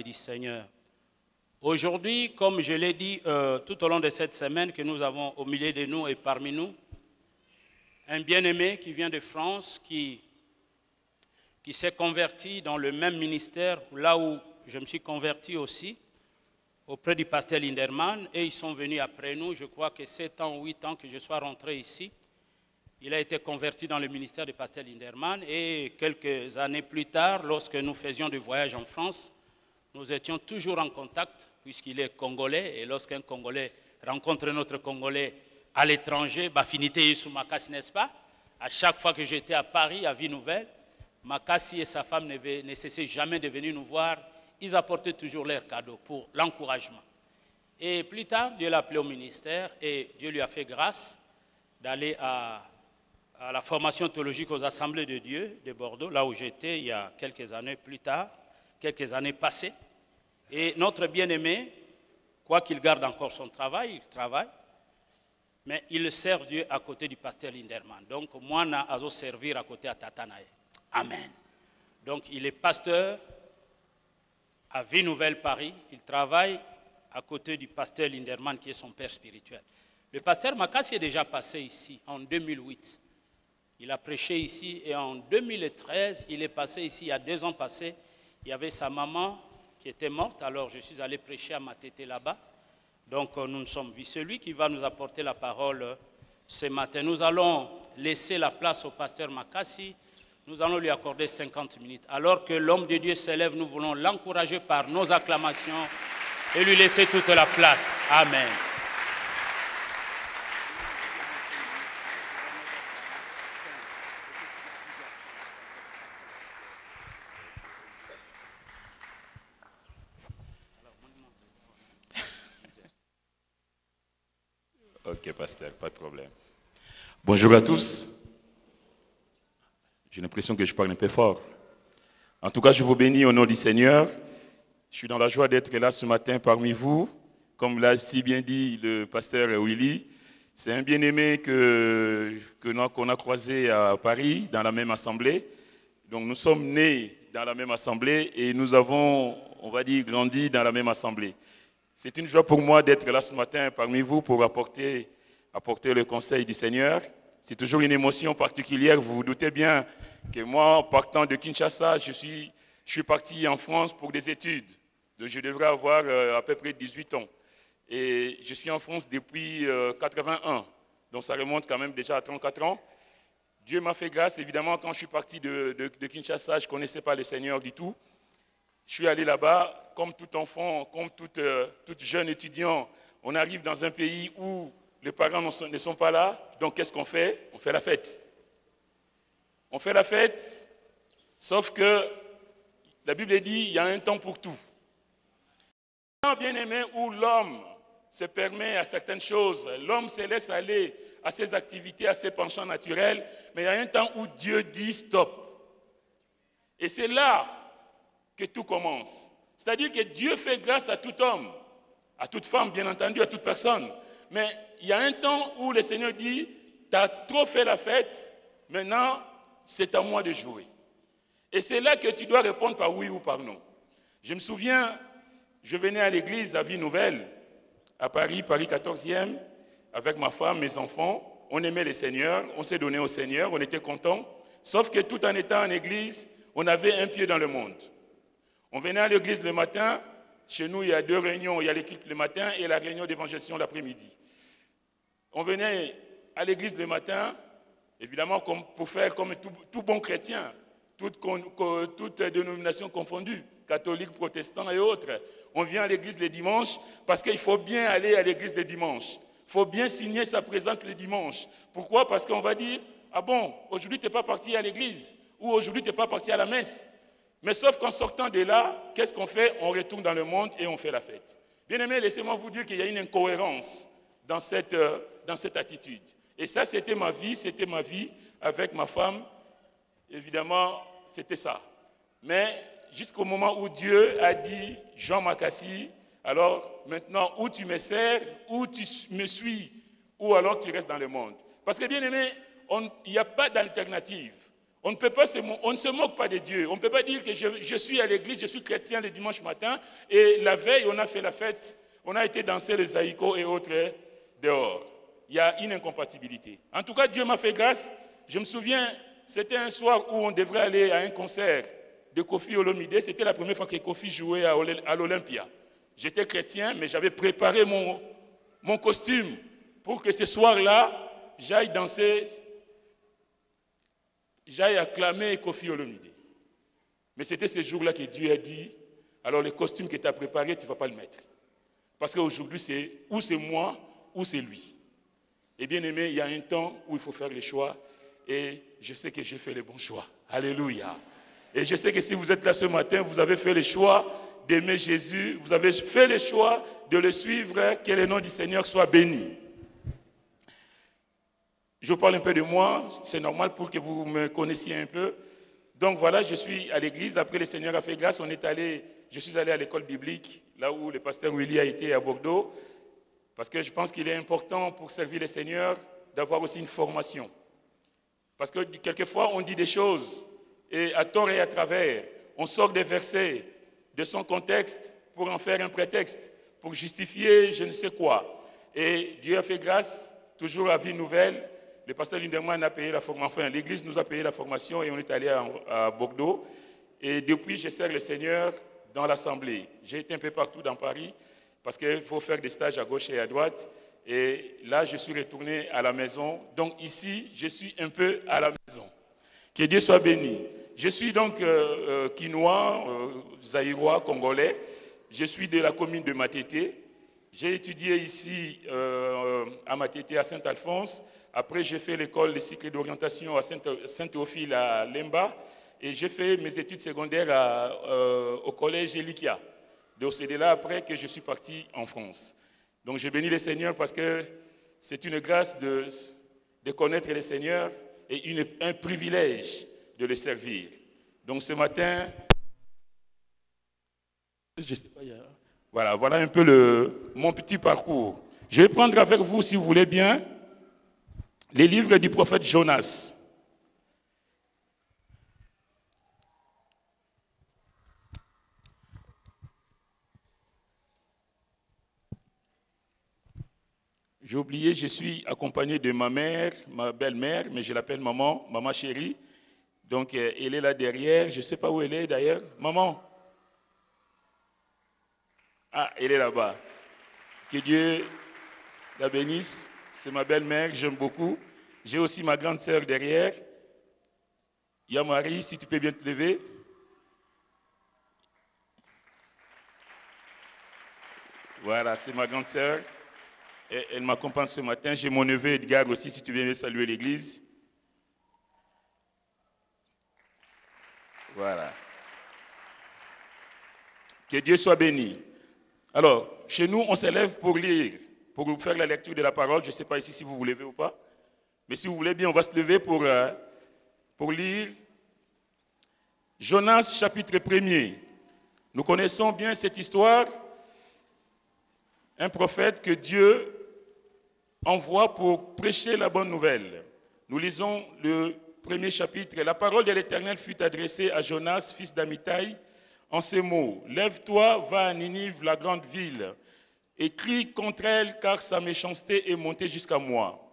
Du Seigneur. Aujourd'hui, comme je l'ai dit tout au long de cette semaine, que nous avons au milieu de nous et parmi nous, un bien-aimé qui vient de France, qui s'est converti dans le même ministère, là où je me suis converti aussi, auprès du pasteur Linderman, et ils sont venus après nous, je crois que 7 ans ou 8 ans que je sois rentré ici. Il a été converti dans le ministère du pasteur Linderman, et quelques années plus tard, lorsque nous faisions des voyages en France, nous étions toujours en contact, puisqu'il est congolais, et lorsqu'un Congolais rencontre notre Congolais à l'étranger, finité sous Makassi, n'est-ce pas? À chaque fois que j'étais à Paris, à Vie Nouvelle, Makassi et sa femme ne cessaient jamais de venir nous voir. Ils apportaient toujours leurs cadeaux pour l'encouragement. Et plus tard, Dieu l'a appelé au ministère, et Dieu lui a fait grâce d'aller à la formation théologique aux Assemblées de Dieu de Bordeaux, là où j'étais il y a quelques années plus tard, quelques années passées. Et notre bien-aimé, quoi qu'il garde encore son travail, il travaille, mais il sert Dieu à côté du pasteur Linderman. Donc, moi, je vais servir à côté de Tatanae. Amen. Donc, il est pasteur à Vie Nouvelle Paris. Il travaille à côté du pasteur Linderman, qui est son père spirituel. Le pasteur Makassi est déjà passé ici en 2008. Il a prêché ici et en 2013, il est passé ici, il y a 2 ans passés. Il y avait sa maman qui était morte. Alors je suis allé prêcher à Matete là-bas. Donc nous nous sommes vus. Celui qui va nous apporter la parole ce matin, nous allons laisser la place au pasteur Makassi. Nous allons lui accorder 50 minutes. Alors que l'homme de Dieu s'élève, nous voulons l'encourager par nos acclamations et lui laisser toute la place. Amen. Ok, pasteur, pas de problème. Bonjour à tous. J'ai l'impression que je parle un peu fort. En tout cas, je vous bénis au nom du Seigneur. Je suis dans la joie d'être là ce matin parmi vous. Comme l'a si bien dit le pasteur Willy, c'est un bien-aimé qu'on a croisé à Paris, dans la même assemblée. Donc nous sommes nés dans la même assemblée et nous avons, on va dire, grandi dans la même assemblée. C'est une joie pour moi d'être là ce matin parmi vous pour apporter le conseil du Seigneur. C'est toujours une émotion particulière. Vous vous doutez bien que moi, partant de Kinshasa, je suis parti en France pour des études. Donc je devrais avoir à peu près 18 ans. Et je suis en France depuis 81. Donc ça remonte quand même déjà à 34 ans. Dieu m'a fait grâce. Évidemment, quand je suis parti de Kinshasa, je ne connaissais pas le Seigneur du tout. Je suis allé là-bas, comme tout enfant, comme tout jeune étudiant. On arrive dans un pays où les parents ne sont pas là. Donc qu'est-ce qu'on fait? On fait la fête. On fait la fête, sauf que la Bible dit il y a un temps pour tout. Un temps bien aimé où l'homme se permet à certaines choses, l'homme se laisse aller à ses activités, à ses penchants naturels, mais il y a un temps où Dieu dit stop. Et c'est là que tout commence. C'est-à-dire que Dieu fait grâce à tout homme, à toute femme, bien entendu, à toute personne. Mais il y a un temps où le Seigneur dit, tu as trop fait la fête, maintenant c'est à moi de jouer. Et c'est là que tu dois répondre par oui ou par non. Je me souviens, je venais à l'église à Vie Nouvelle, à Paris 14e, avec ma femme, mes enfants. On aimait le Seigneur, on s'est donné au Seigneur, on était contents. Sauf que tout en étant en église, on avait un pied dans le monde. On venait à l'église le matin. Chez nous, il y a 2 réunions. Il y a l'équipe le matin et la réunion d'évangélisation l'après-midi. On venait à l'église le matin, évidemment, pour faire comme tout bon chrétien, toute dénomination confondue, catholiques, protestants et autres. On vient à l'église le dimanche parce qu'il faut bien aller à l'église le dimanche. Il faut bien signer sa présence le dimanche. Pourquoi? Parce qu'on va dire, ah bon, aujourd'hui tu n'es pas parti à l'église ou aujourd'hui tu n'es pas parti à la messe. Mais sauf qu'en sortant de là, qu'est-ce qu'on fait? On retourne dans le monde et on fait la fête. Bien aimé, laissez-moi vous dire qu'il y a une incohérence dans cette attitude. Et ça, c'était ma vie avec ma femme. Évidemment, c'était ça. Mais jusqu'au moment où Dieu a dit, Jean Makassi, alors maintenant, ou tu me sers, ou tu me suis, ou alors tu restes dans le monde. Parce que bien aimé, il n'y a pas d'alternative. On ne se moque pas de Dieu. On ne peut pas dire que je suis à l'église, je suis chrétien le dimanche matin, et la veille, on a fait la fête, on a été danser les zaïkos et autres dehors. Il y a une incompatibilité. En tout cas, Dieu m'a fait grâce. Je me souviens, c'était un soir où on devrait aller à un concert de Koffi Olomide. C'était la première fois que Koffi jouait à l'Olympia. J'étais chrétien, mais j'avais préparé mon costume pour que ce soir-là, j'aille danser, j'aille acclamer Koffi Olomide. Mais c'était ce jour-là que Dieu a dit, alors le costume que tu as préparé, tu ne vas pas le mettre. Parce qu'aujourd'hui, c'est ou c'est moi, ou c'est lui. Et bien aimé, il y a un temps où il faut faire les choix. Et je sais que j'ai fait les bons choix. Alléluia. Et je sais que si vous êtes là ce matin, vous avez fait le choix d'aimer Jésus. Vous avez fait le choix de le suivre. Que le nom du Seigneur soit béni. Je vous parle un peu de moi. C'est normal pour que vous me connaissiez un peu. Donc voilà, je suis à l'église. Après, le Seigneur a fait grâce. Je suis allé à l'école biblique, là où le pasteur Willy a été à Bordeaux. Parce que je pense qu'il est important pour servir le Seigneur d'avoir aussi une formation. Parce que quelquefois, on dit des choses, et à tort et à travers, on sort des versets de son contexte pour en faire un prétexte, pour justifier je ne sais quoi. Et Dieu a fait grâce, toujours à Vie Nouvelle. Le pasteur Lindemann a payé la formation, enfin l'église nous a payé la formation et on est allé à Bordeaux. Et depuis, je sers le Seigneur dans l'Assemblée. J'ai été un peu partout dans Paris parce qu'il faut faire des stages à gauche et à droite. Et là, je suis retourné à la maison. Donc ici, je suis un peu à la maison. Que Dieu soit béni. Je suis donc quinois, zaïrois, congolais. Je suis de la commune de Matété. J'ai étudié ici à Matété, à Saint-Alphonse. Après, j'ai fait l'école de cycle d'orientation à Saint-Théophile à Lemba. Et j'ai fait mes études secondaires au collège Elikia. Donc c'est de là après que je suis parti en France. Donc je bénis le Seigneur parce que c'est une grâce de connaître le Seigneur et un privilège de le servir. Donc ce matin, je sais pas, voilà un peu mon petit parcours. Je vais prendre avec vous, si vous voulez bien, les livres du prophète Jonas. J'ai oublié, je suis accompagné de ma mère, ma belle-mère, mais je l'appelle maman, maman chérie. Donc elle est là derrière, je ne sais pas où elle est d'ailleurs. Maman? Ah, elle est là-bas. Que Dieu la bénisse. C'est ma belle-mère, j'aime beaucoup. J'ai aussi ma grande sœur derrière. Yamari, si tu peux bien te lever. Voilà, c'est ma grande sœur. Elle m'accompagne ce matin. J'ai mon neveu Edgar aussi, si tu viens saluer l'église. Voilà. Que Dieu soit béni. Alors, chez nous, on s'élève pour lire, pour faire la lecture de la parole. Je ne sais pas ici si vous vous levez ou pas. Mais si vous voulez bien, on va se lever pour lire Jonas, chapitre 1er. Nous connaissons bien cette histoire. Un prophète que Dieu envoie pour prêcher la bonne nouvelle. Nous lisons le premier chapitre. La parole de l'Éternel fut adressée à Jonas, fils d'Amittai, en ces mots. Lève-toi, va à Ninive, la grande ville, et crie contre elle, car sa méchanceté est montée jusqu'à moi.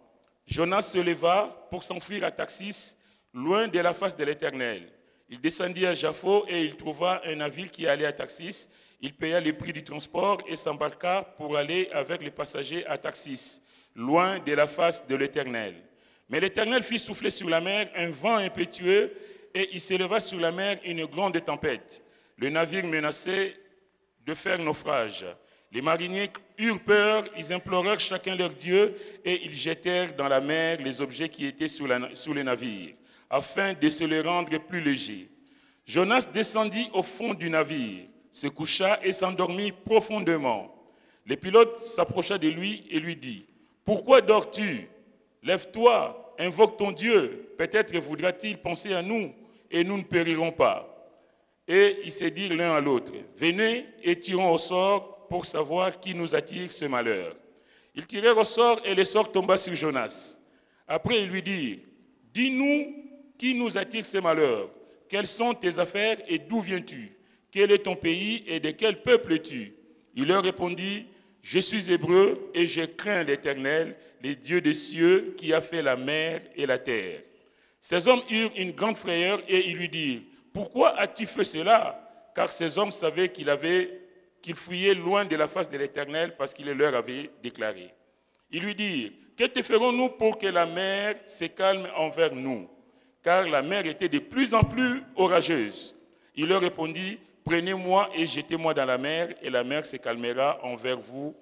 Jonas se leva pour s'enfuir à Tarsis, loin de la face de l'Éternel. Il descendit à Jaffo et il trouva un navire qui allait à Tarsis. Il paya le prix du transport et s'embarqua pour aller avec les passagers à Tarsis, loin de la face de l'Éternel. Mais l'Éternel fit souffler sur la mer un vent impétueux et il s'éleva sur la mer une grande tempête. Le navire menaçait de faire naufrage. Les mariniers eurent peur, ils implorèrent chacun leur Dieu et ils jetèrent dans la mer les objets qui étaient sous le navire, afin de se les rendre plus légers. Jonas descendit au fond du navire, se coucha et s'endormit profondément. Le pilote s'approcha de lui et lui dit, « Pourquoi dors-tu? Lève-toi, invoque ton Dieu, peut-être voudra-t-il penser à nous et nous ne périrons pas. » Et ils se dirent l'un à l'autre, « Venez et tirons au sort pour savoir qui nous attire ce malheur. » Ils tirèrent au sort et le sort tomba sur Jonas. Après, ils lui dirent, « Dis-nous qui nous attire ce malheur. Quelles sont tes affaires et d'où viens-tu? Quel est ton pays et de quel peuple es-tu? » Il leur répondit, « Je suis hébreu et je crains l'Éternel, le Dieu des cieux qui a fait la mer et la terre. » Ces hommes eurent une grande frayeur et ils lui dirent, « Pourquoi as-tu fait cela? » Car ces hommes savaient qu'il fuyait loin de la face de l'Éternel parce qu'il leur avait déclaré. Ils lui dirent, « Que te ferons-nous pour que la mer se calme envers nous? » Car la mer était de plus en plus orageuse. Il leur répondit, « Prenez-moi et jetez-moi dans la mer, et la mer se calmera envers vous,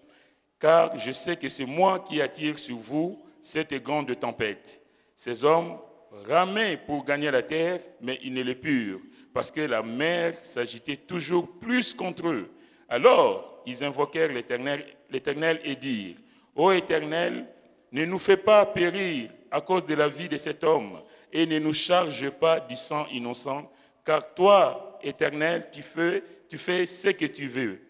car je sais que c'est moi qui attire sur vous cette grande tempête. » Ces hommes ramaient pour gagner la terre, mais ils ne le purent, parce que la mer s'agitait toujours plus contre eux. Alors, ils invoquèrent l'Éternel et dirent, « Ô Éternel, ne nous fais pas périr à cause de la vie de cet homme, et ne nous charge pas du sang innocent, car toi, Éternel, tu fais ce que tu veux. »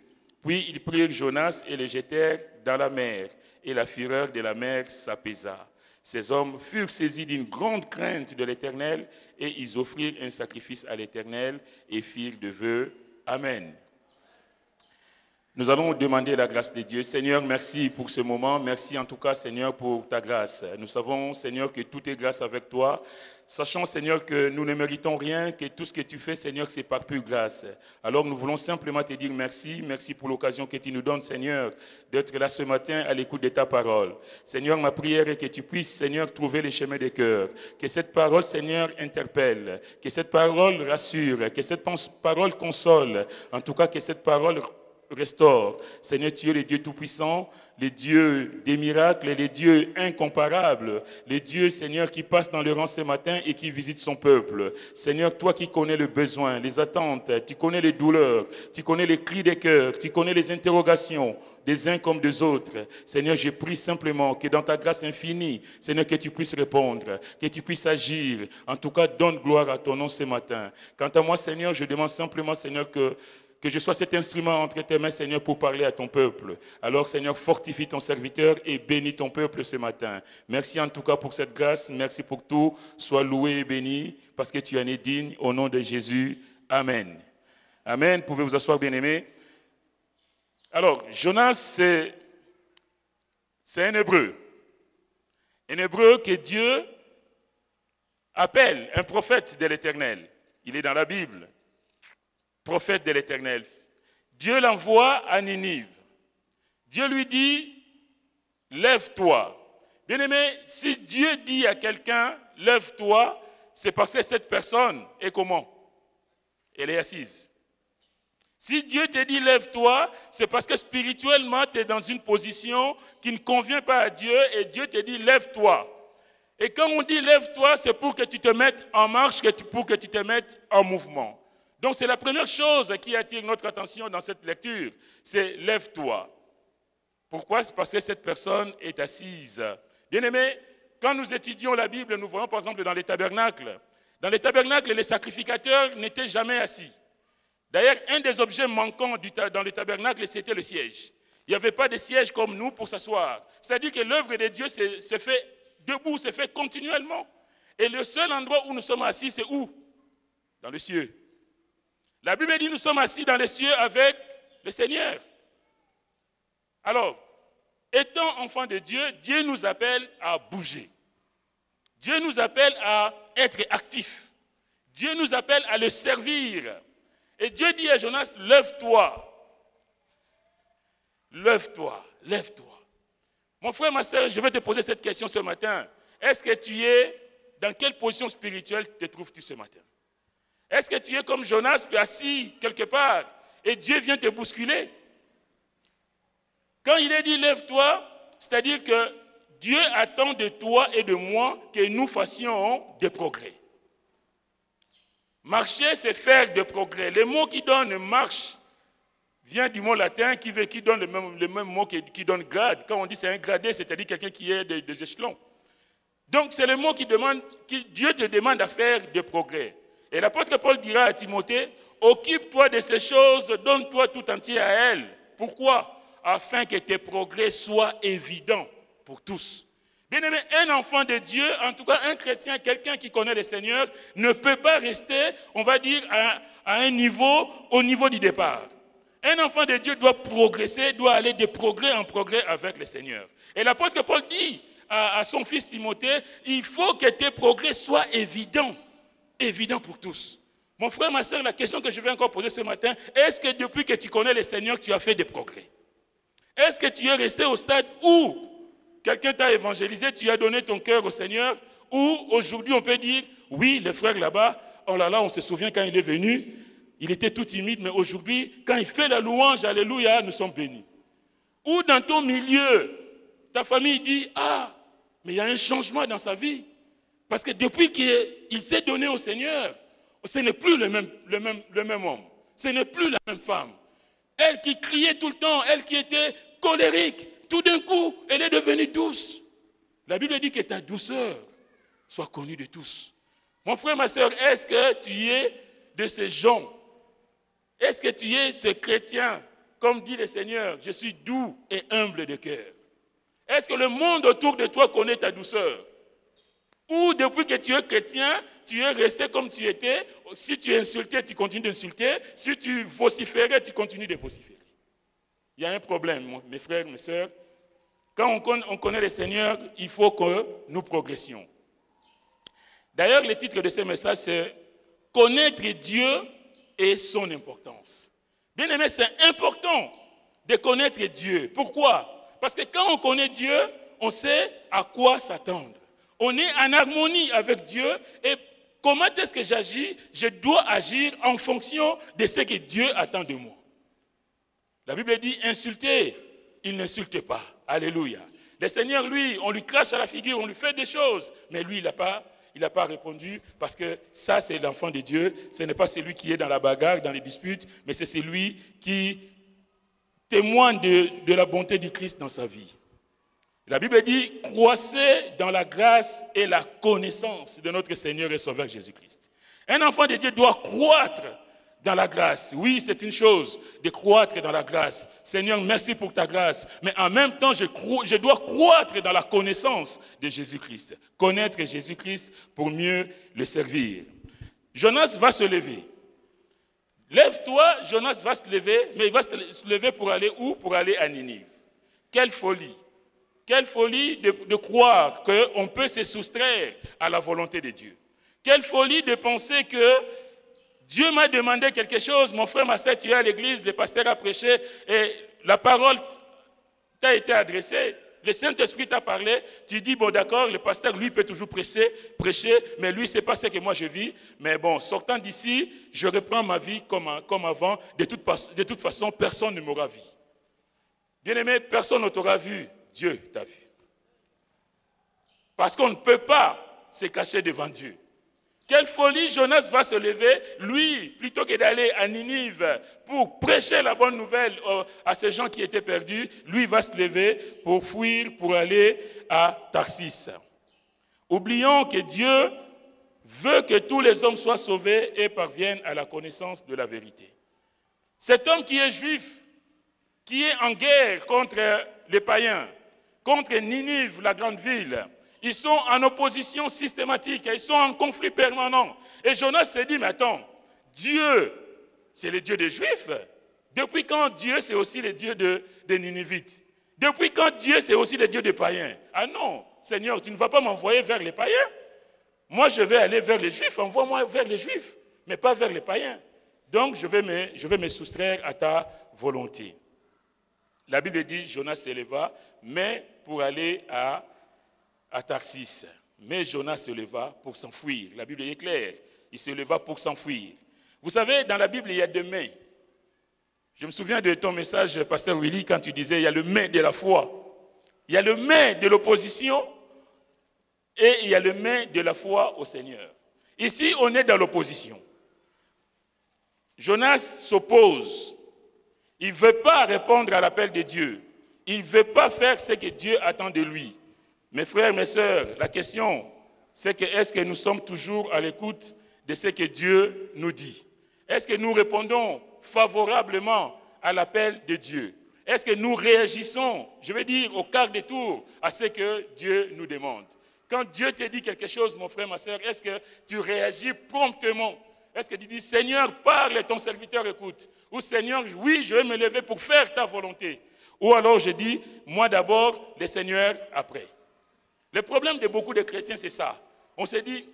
Puis ils prirent Jonas et le jetèrent dans la mer, et la fureur de la mer s'apaisa. Ces hommes furent saisis d'une grande crainte de l'Éternel, et ils offrirent un sacrifice à l'Éternel et firent de vœux. Amen. Nous allons demander la grâce de Dieu. Seigneur, merci pour ce moment. Merci en tout cas, Seigneur, pour ta grâce. Nous savons, Seigneur, que tout est grâce avec toi. Sachant, Seigneur, que nous ne méritons rien, que tout ce que tu fais, Seigneur, c'est par pure grâce. Alors nous voulons simplement te dire merci. Merci pour l'occasion que tu nous donnes, Seigneur, d'être là ce matin à l'écoute de ta parole. Seigneur, ma prière est que tu puisses, Seigneur, trouver les chemins des cœurs. Que cette parole, Seigneur, interpelle. Que cette parole rassure. Que cette parole console. En tout cas, que cette parole restaure. Seigneur, tu es le Dieu Tout-Puissant, le Dieu des miracles, le Dieu incomparable, le Dieu, Seigneur, qui passe dans le rang ce matin et qui visite son peuple. Seigneur, toi qui connais le besoin, les attentes, tu connais les douleurs, tu connais les cris des cœurs, tu connais les interrogations des uns comme des autres. Seigneur, je prie simplement que dans ta grâce infinie, Seigneur, que tu puisses répondre, que tu puisses agir. En tout cas, donne gloire à ton nom ce matin. Quant à moi, Seigneur, je demande simplement, Seigneur, que je sois cet instrument entre tes mains, Seigneur, pour parler à ton peuple. Alors, Seigneur, fortifie ton serviteur et bénis ton peuple ce matin. Merci en tout cas pour cette grâce. Merci pour tout. Sois loué et béni parce que tu en es digne. Au nom de Jésus. Amen. Amen. Pouvez vous asseoir, bien-aimés. Alors, Jonas, c'est un Hébreu. Un Hébreu que Dieu appelle un prophète de l'Éternel. Il est dans la Bible. Prophète de l'Éternel. Dieu l'envoie à Ninive. Dieu lui dit, lève-toi. Bien-aimé, si Dieu dit à quelqu'un, lève-toi, c'est parce que cette personne est comment? Elle est assise. Si Dieu te dit, lève-toi, c'est parce que spirituellement, tu es dans une position qui ne convient pas à Dieu et Dieu te dit, lève-toi. Et quand on dit, lève-toi, c'est pour que tu te mettes en marche, pour que tu te mettes en mouvement. Donc c'est la première chose qui attire notre attention dans cette lecture, c'est lève-toi. Pourquoi? C'est parce que cette personne est assise. Bien-aimés, quand nous étudions la Bible, nous voyons par exemple dans les tabernacles. Dans les tabernacles, les sacrificateurs n'étaient jamais assis. D'ailleurs, un des objets manquants dans les tabernacles, c'était le siège. Il n'y avait pas de siège comme nous pour s'asseoir. C'est-à-dire que l'œuvre de Dieu se fait debout, se fait continuellement. Et le seul endroit où nous sommes assis, c'est où? Dans les cieux. La Bible dit que nous sommes assis dans les cieux avec le Seigneur. Alors, étant enfants de Dieu, Dieu nous appelle à bouger. Dieu nous appelle à être actifs. Dieu nous appelle à le servir. Et Dieu dit à Jonas, lève-toi. Lève-toi, lève-toi. Mon frère, ma soeur, je vais te poser cette question ce matin. Est-ce que tu es, dans quelle position spirituelle te trouves-tu ce matin? Est-ce que tu es comme Jonas, assis quelque part, et Dieu vient te bousculer? Quand il est dit lève-toi, c'est-à-dire que Dieu attend de toi et de moi que nous fassions des progrès. Marcher, c'est faire des progrès. Le mot qui donne marche vient du mot latin qui donne le même mot qui donne grade. Quand on dit c'est un gradé, c'est-à-dire quelqu'un qui est des échelons. Donc c'est le mot Dieu te demande à faire des progrès. Et l'apôtre Paul dira à Timothée, occupe-toi de ces choses, donne-toi tout entier à elles. Pourquoi? Afin que tes progrès soient évidents pour tous. Bien-aimé, un enfant de Dieu, en tout cas un chrétien, quelqu'un qui connaît le Seigneur, ne peut pas rester, on va dire, au niveau du départ. Un enfant de Dieu doit progresser, doit aller de progrès en progrès avec le Seigneur. Et l'apôtre Paul dit à son fils Timothée, il faut que tes progrès soient évidents pour tous. Mon frère, ma soeur, la question que je vais encore poser ce matin, est-ce que depuis que tu connais le Seigneur, tu as fait des progrès? Est-ce que tu es resté au stade où quelqu'un t'a évangélisé, tu as donné ton cœur au Seigneur, ou aujourd'hui on peut dire, oui, le frère là-bas, oh là là, on se souvient quand il est venu, il était tout timide, mais aujourd'hui, quand il fait la louange, alléluia, nous sommes bénis. Ou dans ton milieu, ta famille dit, ah, mais il y a un changement dans sa vie. Parce que depuis qu'il s'est donné au Seigneur, ce n'est plus le même homme. Ce n'est plus la même femme. Elle qui criait tout le temps, elle qui était colérique, tout d'un coup, elle est devenue douce. La Bible dit que ta douceur soit connue de tous. Mon frère, ma soeur, est-ce que tu es de ces gens? Est-ce que tu es ce chrétien, comme dit le Seigneur, je suis doux et humble de cœur? Est-ce que le monde autour de toi connaît ta douceur? Ou depuis que tu es chrétien, tu es resté comme tu étais. Si tu insultais, tu continues d'insulter. Si tu vociférais, tu continues de vociférer. il y a un problème, mes frères, mes sœurs. Quand on connaît le Seigneur, il faut que nous progressions. D'ailleurs, le titre de ce message, c'est « Connaître Dieu et son importance ». Bien aimé, c'est important de connaître Dieu. Pourquoi? Parce que quand on connaît Dieu, on sait à quoi s'attendre. On est en harmonie avec Dieu et comment est-ce que j'agis? Je dois agir en fonction de ce que Dieu attend de moi. La Bible dit « Insultez, il n'insulte pas ». Alléluia. Le Seigneur, lui, on lui crache à la figure, on lui fait des choses, mais lui, il n'a pas répondu parce que ça, c'est l'enfant de Dieu. Ce n'est pas celui qui est dans la bagarre, dans les disputes, mais c'est celui qui témoigne de la bonté du Christ dans sa vie. La Bible dit « Croissez dans la grâce et la connaissance de notre Seigneur et Sauveur Jésus-Christ ». Un enfant de Dieu doit croître dans la grâce. Oui, c'est une chose de croître dans la grâce. Seigneur, merci pour ta grâce. Mais en même temps, je dois croître dans la connaissance de Jésus-Christ. Connaître Jésus-Christ pour mieux le servir. Jonas va se lever. Lève-toi, Jonas va se lever, mais il va se lever pour aller où? Pour aller à Ninive. Quelle folie! Quelle folie de croire qu'on peut se soustraire à la volonté de Dieu. Quelle folie de penser que Dieu m'a demandé quelque chose, mon frère, ma sœur, tu es à l'église, le pasteur a prêché et la parole t'a été adressée. Le Saint-Esprit t'a parlé, tu dis, bon d'accord, le pasteur, lui, peut toujours prêcher, mais lui, c'est pas ce que moi je vis. Mais bon, sortant d'ici, je reprends ma vie comme avant. De toute façon, personne ne m'aura vu. Bien-aimé, personne ne t'aura vu. Dieu t'a vu. Parce qu'on ne peut pas se cacher devant Dieu. Quelle folie Jonas va se lever, lui, plutôt que d'aller à Ninive pour prêcher la bonne nouvelle à ces gens qui étaient perdus, lui va se lever pour fuir, pour aller à Tarsis. Oublions que Dieu veut que tous les hommes soient sauvés et parviennent à la connaissance de la vérité. Cet homme qui est juif, qui est en guerre contre les païens, contre Ninive, la grande ville, ils sont en opposition systématique, ils sont en conflit permanent. Et Jonas s'est dit, mais attends, Dieu, c'est le Dieu des Juifs. Depuis quand Dieu, c'est aussi le Dieu des Ninivites? Depuis quand Dieu, c'est aussi le Dieu des païens? Ah non, Seigneur, tu ne vas pas m'envoyer vers les païens. Moi, je vais aller vers les Juifs, envoie-moi vers les Juifs, mais pas vers les païens. Donc, je vais me soustraire à ta volonté. La Bible dit, Jonas s'éleva, mais pour aller à Tarsis. Mais Jonas se leva pour s'enfuir. La Bible est claire. Il se leva pour s'enfuir. Vous savez, dans la Bible, il y a deux mais. Je me souviens de ton message, Pasteur Willy, quand tu disais, il y a le mais de la foi. Il y a le mais de l'opposition et il y a le mais de la foi au Seigneur. Ici, on est dans l'opposition. Jonas s'oppose. Il ne veut pas répondre à l'appel de Dieu. Il ne veut pas faire ce que Dieu attend de lui. Mes frères, mes sœurs, la question, c'est que est-ce que nous sommes toujours à l'écoute de ce que Dieu nous dit? Est-ce que nous répondons favorablement à l'appel de Dieu? Est-ce que nous réagissons, je veux dire, au quart de tour à ce que Dieu nous demande? Quand Dieu te dit quelque chose, mon frère, ma sœur, est-ce que tu réagis promptement? Est-ce que tu dis, Seigneur, parle et ton serviteur écoute? Ou Seigneur, oui, je vais me lever pour faire ta volonté. Ou alors je dis, moi d'abord, le Seigneur après. Le problème de beaucoup de chrétiens, c'est ça. On se dit,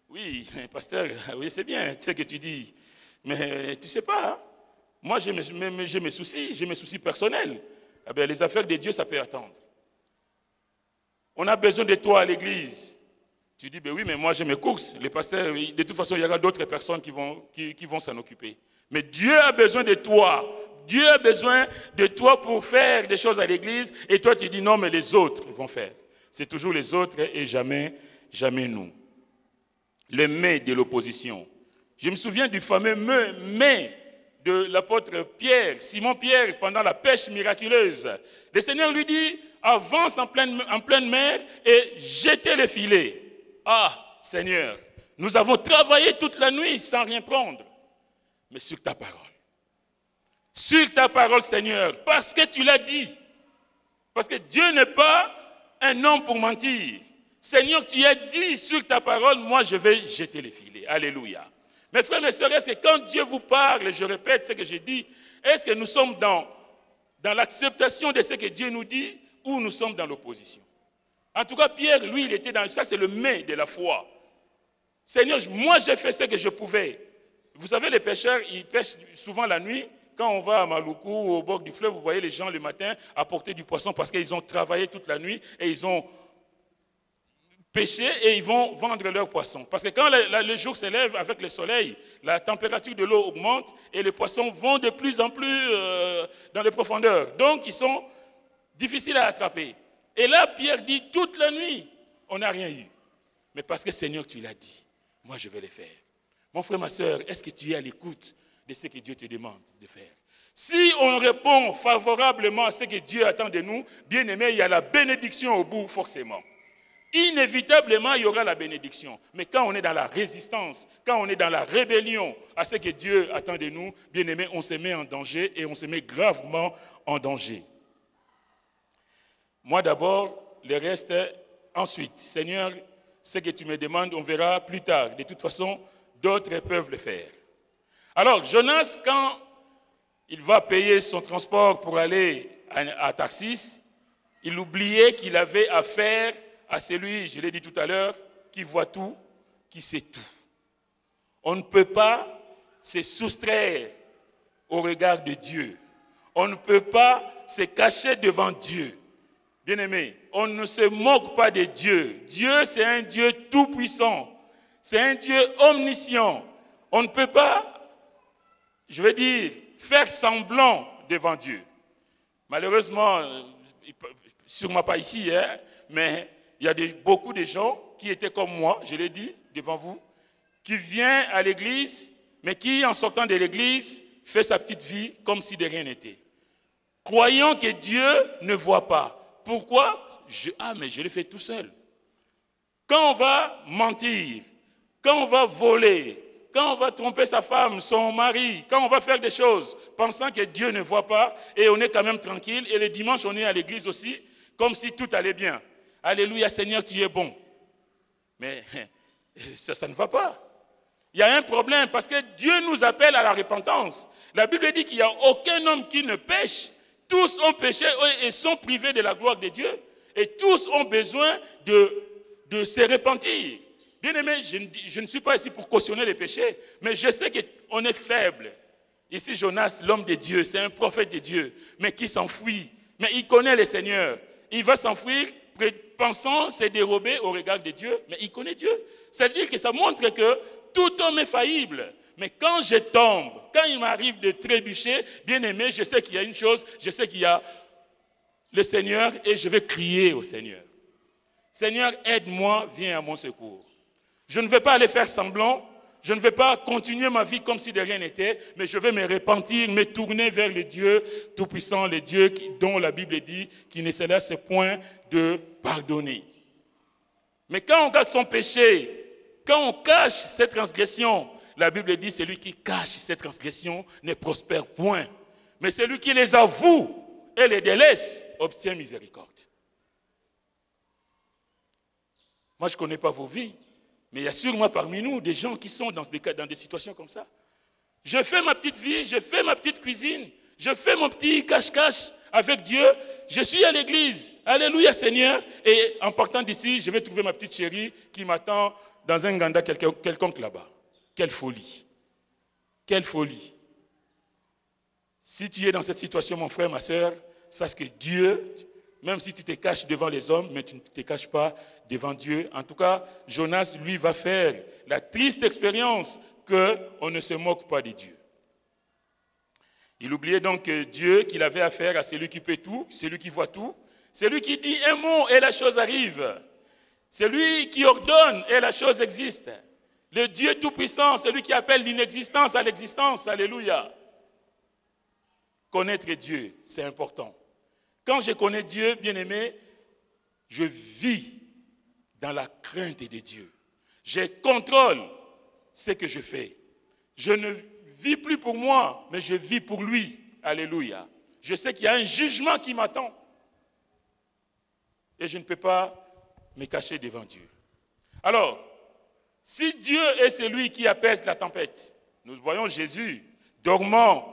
oui, pasteur, oui, c'est bien ce que tu dis, mais tu ne sais pas, hein? Moi, j'ai mes soucis personnels. Eh bien, les affaires de Dieu, ça peut attendre. On a besoin de toi à l'église. Tu dis, ben oui, mais moi, j'ai mes courses. Les pasteurs, de toute façon, il y aura d'autres personnes qui vont s'en occuper. Mais Dieu a besoin de toi. Dieu a besoin de toi pour faire des choses à l'église. Et toi, tu dis, non, mais les autres vont faire. C'est toujours les autres et jamais nous. Le mais de l'opposition. Je me souviens du fameux mais de l'apôtre Pierre, Simon-Pierre, pendant la pêche miraculeuse. Le Seigneur lui dit, avance en pleine mer et jetez le filet. Ah, Seigneur, nous avons travaillé toute la nuit sans rien prendre. Mais sur ta parole. Sur ta parole, Seigneur, parce que tu l'as dit. Parce que Dieu n'est pas un homme pour mentir. Seigneur, tu as dit sur ta parole, moi je vais jeter les filets. Alléluia. Mes frères et sœurs, est-ce que quand Dieu vous parle, je répète ce que j'ai dit, est-ce que nous sommes dans dans l'acceptation de ce que Dieu nous dit, ou nous sommes dans l'opposition. En tout cas, Pierre, lui, il était dans ça, c'est le mais de la foi. Seigneur, moi j'ai fait ce que je pouvais. Vous savez, les pêcheurs, ils pêchent souvent la nuit. Quand on va à Maluku, au bord du fleuve, vous voyez les gens le matin apporter du poisson parce qu'ils ont travaillé toute la nuit et ils ont pêché et ils vont vendre leurs poissons. Parce que quand le jour se lève avec le soleil, la température de l'eau augmente et les poissons vont de plus en plus dans les profondeurs. Donc, ils sont difficiles à attraper. Et là, Pierre dit, toute la nuit, on n'a rien eu. Mais parce que Seigneur, tu l'as dit, moi je vais le faire. Mon frère, ma soeur, est-ce que tu es à l'écoute de ce que Dieu te demande de faire? Si on répond favorablement à ce que Dieu attend de nous, bien aimé, il y a la bénédiction au bout, forcément. Inévitablement, il y aura la bénédiction. Mais quand on est dans la résistance, quand on est dans la rébellion à ce que Dieu attend de nous, bien aimé, on se met en danger et on se met gravement en danger. Moi d'abord, le reste ensuite. Seigneur, ce que tu me demandes, on verra plus tard. De toute façon, d'autres peuvent le faire. Alors, Jonas, quand il va payer son transport pour aller à Tarsis, il oubliait qu'il avait affaire à celui, je l'ai dit tout à l'heure, qui voit tout, qui sait tout. On ne peut pas se soustraire au regard de Dieu. On ne peut pas se cacher devant Dieu. Bien-aimé, on ne se moque pas de Dieu. Dieu, c'est un Dieu tout-puissant. C'est un Dieu omniscient. On ne peut pas, je veux dire, faire semblant devant Dieu. Malheureusement, sûrement pas ici, hein, mais il y a beaucoup de gens qui étaient comme moi, je l'ai dit devant vous, qui viennent à l'église, mais qui, en sortant de l'église, fait sa petite vie comme si de rien n'était. Croyant que Dieu ne voit pas. Pourquoi? Mais je le fais tout seul. Quand on va mentir, quand on va voler, quand on va tromper sa femme, son mari, quand on va faire des choses, pensant que Dieu ne voit pas, et on est quand même tranquille, et le dimanche on est à l'église aussi, comme si tout allait bien. Alléluia, Seigneur, tu es bon. Mais ça ne va pas. Il y a un problème, parce que Dieu nous appelle à la repentance. La Bible dit qu'il n'y a aucun homme qui ne pêche. Tous ont péché et sont privés de la gloire de Dieu. Et tous ont besoin de se repentir. Bien-aimé, je ne suis pas ici pour cautionner les péchés, mais je sais qu'on est faible. Ici, Jonas, l'homme de Dieu, c'est un prophète de Dieu, mais qui s'enfuit. Mais il connaît le Seigneur. Il va s'enfuir pensant se dérober au regard de Dieu, mais il connaît Dieu. C'est-à-dire que ça montre que tout homme est faillible. Mais quand je tombe, quand il m'arrive de trébucher, bien aimé, je sais qu'il y a une chose, je sais qu'il y a le Seigneur et je vais crier au Seigneur. Seigneur, aide-moi, viens à mon secours. Je ne vais pas aller faire semblant, je ne vais pas continuer ma vie comme si de rien n'était, mais je vais me repentir, me tourner vers le Dieu Tout-Puissant, le Dieu dont la Bible dit qu'il ne se laisse point de pardonner. Mais quand on garde son péché, quand on cache cette transgression, la Bible dit, celui qui cache cette transgression ne prospère point. Mais celui qui les avoue et les délaisse obtient miséricorde. Moi, je ne connais pas vos vies, mais il y a sûrement parmi nous des gens qui sont dans des situations comme ça. Je fais ma petite vie, je fais ma petite cuisine, je fais mon petit cache-cache avec Dieu. Je suis à l'église. Alléluia, Seigneur. Et en partant d'ici, je vais trouver ma petite chérie qui m'attend dans un ganda quelconque là-bas. Quelle folie! Quelle folie! Si tu es dans cette situation, mon frère, ma soeur, sache que Dieu, même si tu te caches devant les hommes, mais tu ne te caches pas devant Dieu. En tout cas, Jonas, lui, va faire la triste expérience qu'on ne se moque pas de Dieu. Il oubliait donc que Dieu, qu'il avait affaire à celui qui peut tout, celui qui voit tout, celui qui dit un mot et la chose arrive, celui qui ordonne et la chose existe. Le Dieu Tout-Puissant, celui qui appelle l'inexistence à l'existence. Alléluia. Connaître Dieu, c'est important. Quand je connais Dieu, bien-aimé, je vis dans la crainte de Dieu. Je contrôle ce que je fais. Je ne vis plus pour moi, mais je vis pour lui. Alléluia. Je sais qu'il y a un jugement qui m'attend. Et je ne peux pas me cacher devant Dieu. Alors, si Dieu est celui qui apaise la tempête, nous voyons Jésus dormant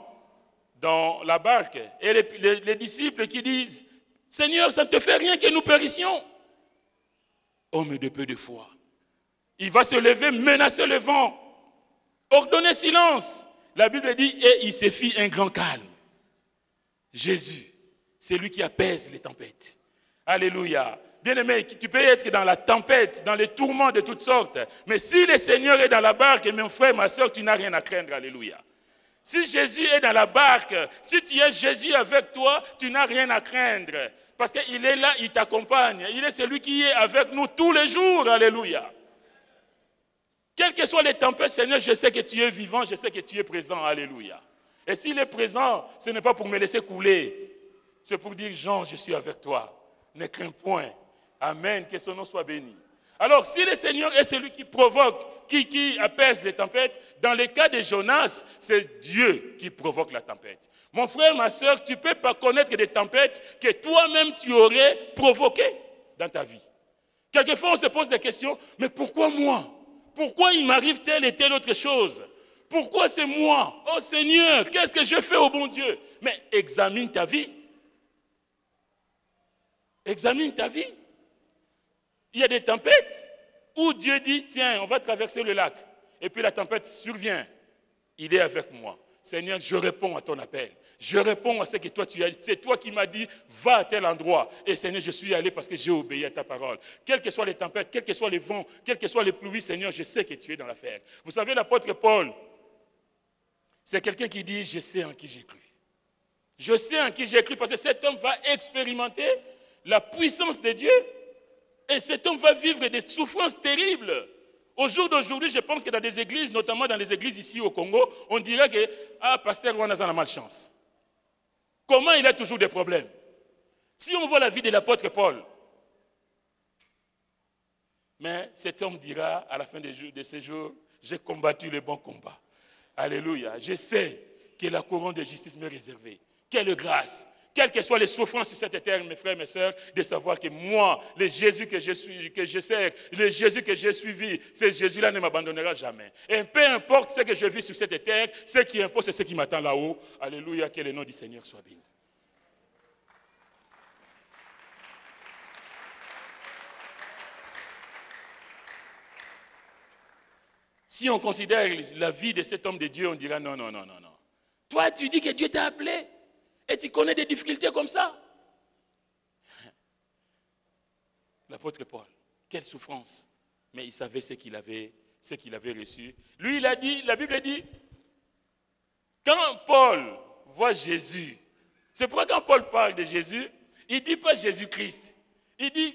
dans la barque. Et les disciples qui disent, Seigneur, ça ne te fait rien que nous périssions. Homme de peu de foi. Il va se lever, menacer le vent, ordonner silence. La Bible dit, et il se fit un grand calme. Jésus, c'est lui qui apaise les tempêtes. Alléluia. Bien-aimé, tu peux être dans la tempête, dans les tourments de toutes sortes. Mais si le Seigneur est dans la barque, mon frère, ma soeur, tu n'as rien à craindre. Alléluia. Si Jésus est dans la barque, si tu es Jésus avec toi, tu n'as rien à craindre. Parce qu'il est là, il t'accompagne. Il est celui qui est avec nous tous les jours. Alléluia. Quelles que soient les tempêtes, Seigneur, je sais que tu es vivant, je sais que tu es présent. Alléluia. Et s'il est présent, ce n'est pas pour me laisser couler. C'est pour dire, Jean, je suis avec toi. Ne crains point. Amen, que son nom soit béni. Alors, si le Seigneur est celui qui provoque, qui apaise les tempêtes, dans le cas de Jonas, c'est Dieu qui provoque la tempête. Mon frère, ma soeur, tu ne peux pas connaître des tempêtes que toi-même tu aurais provoquées dans ta vie. Quelquefois, on se pose des questions, mais pourquoi moi? Pourquoi il m'arrive telle et telle autre chose? Pourquoi c'est moi? Oh Seigneur, qu'est-ce que je fais au bon Dieu? Mais examine ta vie. Examine ta vie. Il y a des tempêtes où Dieu dit, tiens, on va traverser le lac. Et puis la tempête survient. Il est avec moi. Seigneur, je réponds à ton appel. Je réponds à ce que toi tu as dit. C'est toi qui m'as dit, va à tel endroit. Et Seigneur, je suis allé parce que j'ai obéi à ta parole. Quelles que soient les tempêtes, quels que soient les vents, quelles que soient les pluies, Seigneur, je sais que tu es dans l'affaire. Vous savez, l'apôtre Paul, c'est quelqu'un qui dit, je sais en qui j'ai cru. Je sais en qui j'ai cru parce que cet homme va expérimenter la puissance de Dieu. Et cet homme va vivre des souffrances terribles. Au jour d'aujourd'hui, je pense que dans des églises, notamment dans les églises ici au Congo, on dirait que, pasteur Rwanda a la malchance. Comment il a toujours des problèmes? Si on voit la vie de l'apôtre Paul, mais cet homme dira à la fin de ses jours, j'ai combattu le bon combat. Alléluia. Je sais que la couronne de justice m'est réservée. Quelle grâce! Quelles que soient les souffrances sur cette terre, mes frères, mes sœurs, de savoir que moi, le Jésus que je sers, le Jésus que j'ai suivi, ce Jésus-là ne m'abandonnera jamais. Et peu importe ce que je vis sur cette terre, ce qui importe, c'est ce qui m'attend là-haut. Alléluia, que le nom du Seigneur soit béni. Si on considère la vie de cet homme de Dieu, on dira non, non, non, non, non. Toi, tu dis que Dieu t'a appelé et tu connais des difficultés comme ça. L'apôtre Paul, quelle souffrance. Mais il savait ce qu'il avait reçu. Lui, il a dit, la Bible dit, quand Paul voit Jésus, c'est pourquoi quand Paul parle de Jésus, il ne dit pas Jésus-Christ. Il dit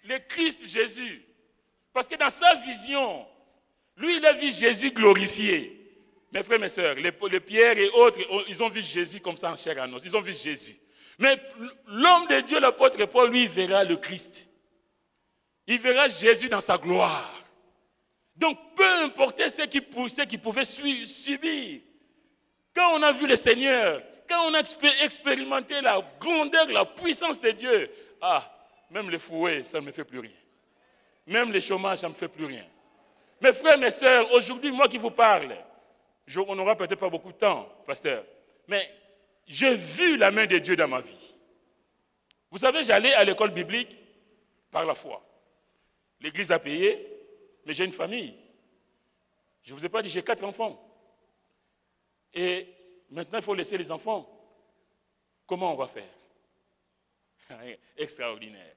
le Christ Jésus. Parce que dans sa vision, lui, il a vu Jésus glorifié. Mes frères, mes sœurs, les Pierre et autres, ils ont vu Jésus comme ça en chair à os. Ils ont vu Jésus. Mais l'homme de Dieu, l'apôtre Paul, lui, il verra le Christ. Il verra Jésus dans sa gloire. Donc, peu importe ce qu'il pouvait subir. Quand on a vu le Seigneur, quand on a expérimenté la grandeur, la puissance de Dieu, même le fouet, ça ne me fait plus rien. Même le chômage, ça ne me fait plus rien. Mes frères, mes sœurs, aujourd'hui, moi qui vous parle, on n'aura peut-être pas beaucoup de temps, pasteur, mais j'ai vu la main de Dieu dans ma vie. Vous savez, j'allais à l'école biblique par la foi. L'église a payé, mais j'ai une famille. Je ne vous ai pas dit, j'ai 4 enfants. Et maintenant, il faut laisser les enfants. Comment on va faire? Extraordinaire.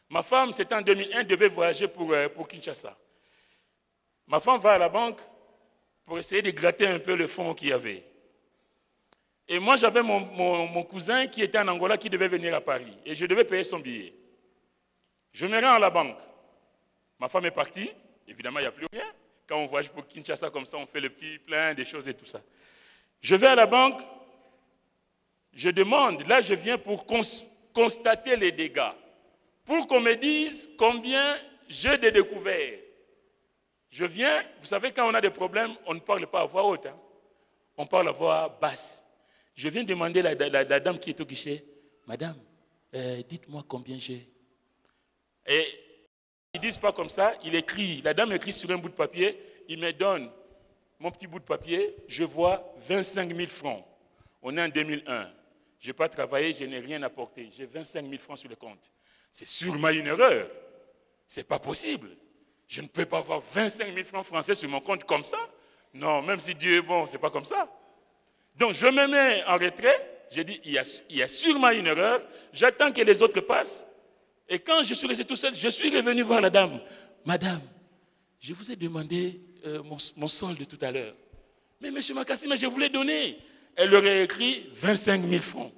Ma femme, c'était en 2001, devait voyager pour Kinshasa. Ma femme va à la banque pour essayer de gratter un peu le fonds qu'il y avait. Et moi, j'avais mon cousin qui était en Angola, qui devait venir à Paris. Et je devais payer son billet. Je me rends à la banque. Ma femme est partie. Évidemment, il n'y a plus rien. Quand on voyage pour Kinshasa comme ça, on fait le petit plein des choses et tout ça. Je vais à la banque. Je demande. Là, je viens pour constater les dégâts. Pour qu'on me dise combien j'ai de découvertes. Je viens, vous savez, quand on a des problèmes, on ne parle pas à voix haute. Hein? On parle à voix basse. Je viens demander à la dame qui est au guichet, Madame, dites-moi combien j'ai. Et ils ne disent pas comme ça, il écrit, la dame écrit sur un bout de papier, il me donne mon petit bout de papier, je vois 25 000 francs. On est en 2001. Je n'ai pas travaillé, je n'ai rien apporté. J'ai 25 000 francs sur le compte. C'est sûrement une erreur. Ce n'est pas possible. Je ne peux pas avoir 25 000 francs français sur mon compte comme ça. Non, même si Dieu est bon, ce n'est pas comme ça. Donc je me mets en retrait. J'ai dit, il y a sûrement une erreur. J'attends que les autres passent. Et quand je suis resté tout seul, je suis revenu voir la dame. Madame, je vous ai demandé mon solde tout à l'heure. Mais M. Makassi, je voulais donner. Elle aurait écrit 25 000 francs.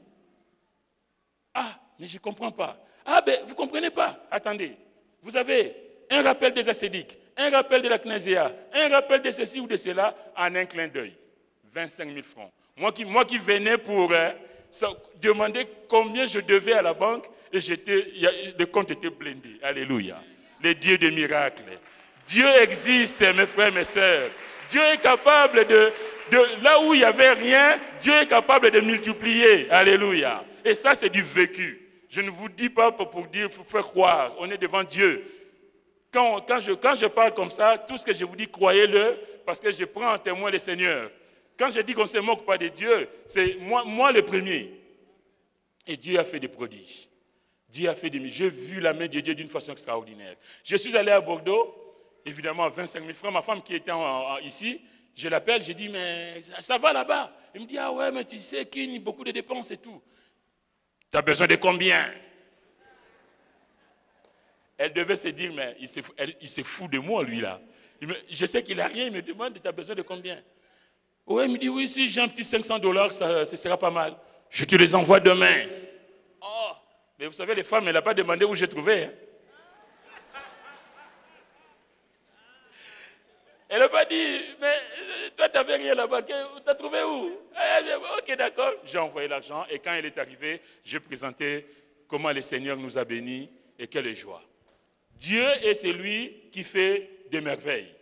Ah, mais je ne comprends pas. Ah, ben, vous ne comprenez pas. Attendez, vous avez un rappel des ascédiques, un rappel de la Knésia, un rappel de ceci ou de cela, en un clin d'œil. 25 000 francs. Moi qui venais pour demander combien je devais à la banque, et le compte était blindé. Alléluia. Le Dieu des miracles. Dieu existe, mes frères, mes sœurs. Dieu est capable de là où il n'y avait rien, Dieu est capable de multiplier. Alléluia. Et ça, c'est du vécu. Je ne vous dis pas pour dire, pour faire croire. On est devant Dieu. Quand je parle comme ça, tout ce que je vous dis, croyez-le, parce que je prends en témoin le Seigneur. Quand je dis qu'on ne se moque pas de Dieu, c'est moi le premier. Et Dieu a fait des prodiges. Dieu a fait des miracles. J'ai vu la main de Dieu d'une façon extraordinaire. Je suis allé à Bordeaux, évidemment, 25 000 francs. Ma femme qui était ici, je l'appelle, je dis, mais ça va là-bas. Il me dit, ah ouais, mais tu sais qu'il y a beaucoup de dépenses et tout. Tu as besoin de combien? Elle devait se dire, mais il se fout de moi, lui, là. Je sais qu'il n'a rien, il me demande, tu as besoin de combien? Oui, il me dit, oui, si j'ai un petit $500, ce sera pas mal. Je te les envoie demain. Oh, mais vous savez, les femmes, elle n'a pas demandé où j'ai trouvé. Hein. Elle n'a pas dit, mais toi, tu n'avais rien là-bas, tu as trouvé où? Ok, d'accord. J'ai envoyé l'argent et quand elle est arrivée, j'ai présenté comment le Seigneur nous a bénis et quelle joie. Dieu est celui qui fait des merveilles.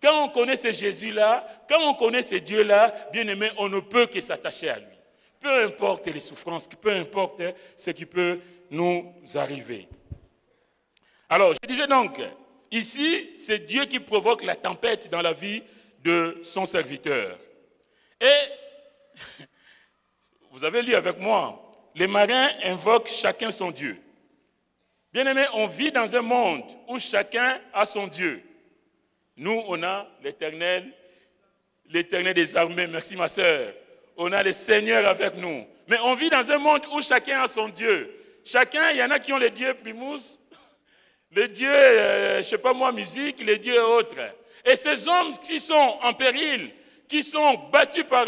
Quand on connaît ce Jésus-là, quand on connaît ce Dieu-là, bien aimé, on ne peut que s'attacher à lui. Peu importe les souffrances, peu importe ce qui peut nous arriver. Alors, je disais donc, ici, c'est Dieu qui provoque la tempête dans la vie de son serviteur. Et, vous avez lu avec moi, les marins invoquent chacun son Dieu. Bien aimé, on vit dans un monde où chacun a son Dieu. Nous, on a l'Éternel des armées, merci ma sœur. On a le Seigneur avec nous. Mais on vit dans un monde où chacun a son Dieu. Chacun, il y en a qui ont le Dieu Primus, le Dieu, je ne sais pas moi, musique, les dieux autres. Et ces hommes qui sont en péril, qui sont battus par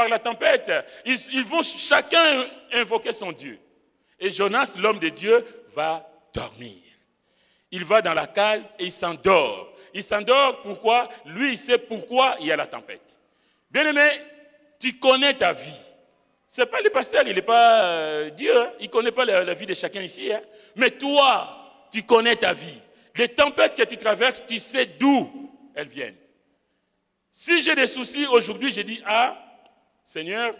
la tempête, ils vont chacun invoquer son Dieu. Et Jonas, l'homme de Dieu, va dormir. Il va dans la cale et il s'endort. Il s'endort, pourquoi? Lui, il sait pourquoi il y a la tempête. Bien-aimé, tu connais ta vie. Ce n'est pas le pasteur, il n'est pas Dieu. Hein? Il ne connaît pas la vie de chacun ici. Hein? Mais toi, tu connais ta vie. Les tempêtes que tu traverses, tu sais d'où elles viennent. Si j'ai des soucis aujourd'hui, je dis, ah, Seigneur,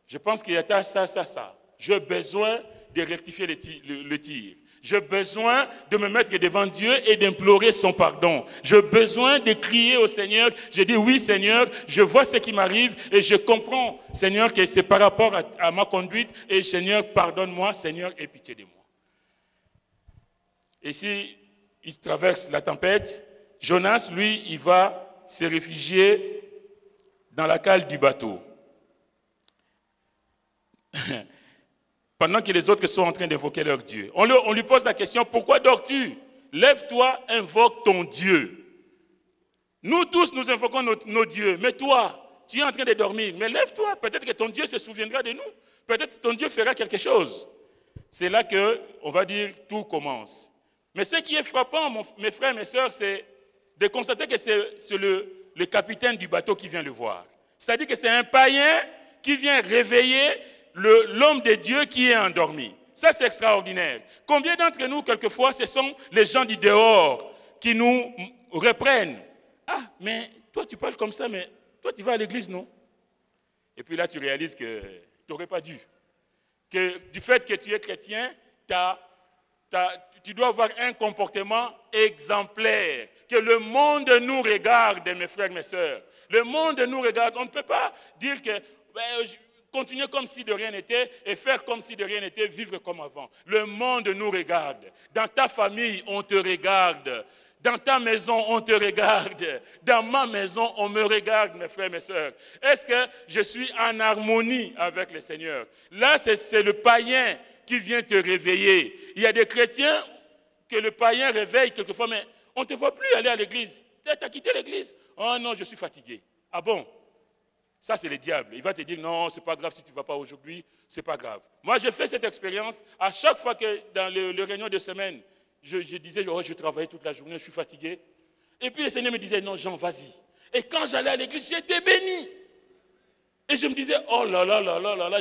je pense qu'il y a ça. J'ai besoin de rectifier le tir. J'ai besoin de me mettre devant Dieu et d'implorer son pardon. J'ai besoin de crier au Seigneur. Je dis, oui Seigneur, je vois ce qui m'arrive et je comprends, Seigneur, que c'est par rapport à ma conduite. Et Seigneur, pardonne-moi, Seigneur, aie pitié de moi. Et si il traverse la tempête, Jonas, lui, il va se réfugier dans la cale du bateau. Pendant que les autres sont en train d'invoquer leur Dieu. On lui pose la question, pourquoi dors-tu? Lève-toi, invoque ton Dieu. Nous tous, nous invoquons nos dieux, mais toi, tu es en train de dormir. Mais lève-toi, peut-être que ton Dieu se souviendra de nous. Peut-être que ton Dieu fera quelque chose. C'est là que, on va dire, tout commence. Mais ce qui est frappant, mes frères et mes sœurs, c'est de constater que c'est le capitaine du bateau qui vient le voir. C'est-à-dire que c'est un païen qui vient réveiller l'homme de Dieu qui est endormi. Ça, c'est extraordinaire. Combien d'entre nous, quelquefois, ce sont les gens du dehors qui nous reprennent. Ah, mais toi, tu parles comme ça, mais toi, tu vas à l'église, non? Et puis là, tu réalises que tu n'aurais pas dû. Que du fait que tu es chrétien, tu dois avoir un comportement exemplaire. Que le monde nous regarde, mes frères, mes sœurs. Le monde nous regarde. On ne peut pas dire que... continuer comme si de rien n'était et faire comme si de rien n'était, vivre comme avant. Le monde nous regarde. Dans ta famille, on te regarde. Dans ta maison, on te regarde. Dans ma maison, on me regarde, mes frères, mes sœurs. Est-ce que je suis en harmonie avec le Seigneur? Là, c'est le païen qui vient te réveiller. Il y a des chrétiens que le païen réveille quelquefois, mais on ne te voit plus aller à l'église. Tu as quitté l'église. Oh non, je suis fatigué. Ah bon? Ça, c'est le diable. Il va te dire, non, ce n'est pas grave si tu ne vas pas aujourd'hui, ce n'est pas grave. Moi, j'ai fait cette expérience. À chaque fois que dans le réunion de semaine, je disais, oh, je travaillais toute la journée, je suis fatigué. Et puis le Seigneur me disait, non, Jean, vas-y. Et quand j'allais à l'église, j'étais béni. Et je me disais, oh là là là là là là,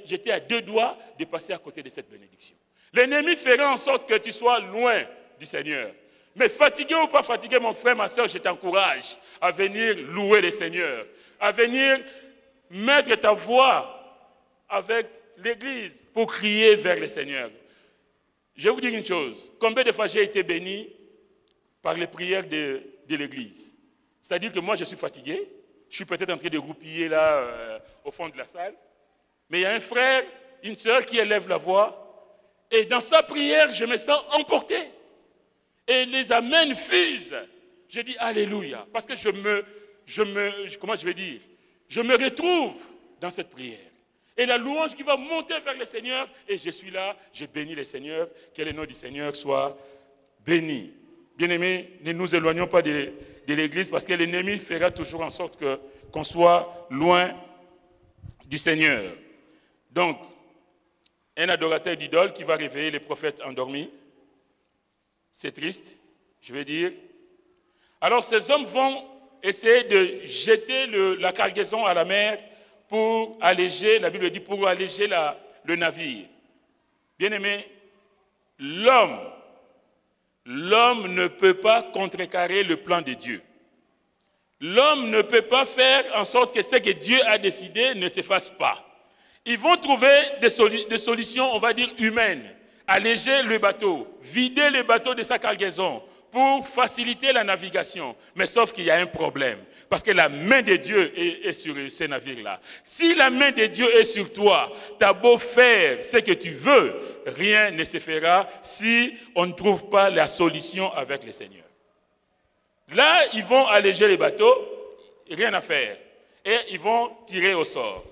j'étais à 2 doigts de passer à côté de cette bénédiction. L'ennemi ferait en sorte que tu sois loin du Seigneur. Mais fatigué ou pas fatigué, mon frère, ma soeur, je t'encourage à venir louer le Seigneur, à venir mettre ta voix avec l'Église pour crier vers le Seigneur. Je vais vous dire une chose, combien de fois j'ai été béni par les prières de l'Église? C'est-à-dire que moi, je suis fatigué, je suis peut-être en train de roupiller là au fond de la salle, mais il y a un frère, une sœur qui élève la voix, et dans sa prière, je me sens emporté. Et les amens fusent. Je dis Alléluia, parce que je me retrouve dans cette prière. Et la louange qui va monter vers le Seigneur, et je suis là, je bénis le Seigneur, que le nom du Seigneur soit béni. Bien-aimés, ne nous éloignons pas de l'Église, parce que l'ennemi fera toujours en sorte qu'on soit loin du Seigneur. Donc, un adorateur d'idole qui va réveiller les prophètes endormis. C'est triste, je vais dire. Alors ces hommes vont essayer de jeter la cargaison à la mer pour alléger, la Bible dit, pour alléger le navire. Bien-aimé, l'homme ne peut pas contrecarrer le plan de Dieu. L'homme ne peut pas faire en sorte que ce que Dieu a décidé ne se fasse pas. Ils vont trouver des solutions, on va dire, humaines. Alléger le bateau, vider le bateau de sa cargaison pour faciliter la navigation. Mais sauf qu'il y a un problème, parce que la main de Dieu est sur ces navires-là. Si la main de Dieu est sur toi, tu as beau faire ce que tu veux, rien ne se fera si on ne trouve pas la solution avec le Seigneur. Là, ils vont alléger les bateaux, rien à faire. Et ils vont tirer au sort.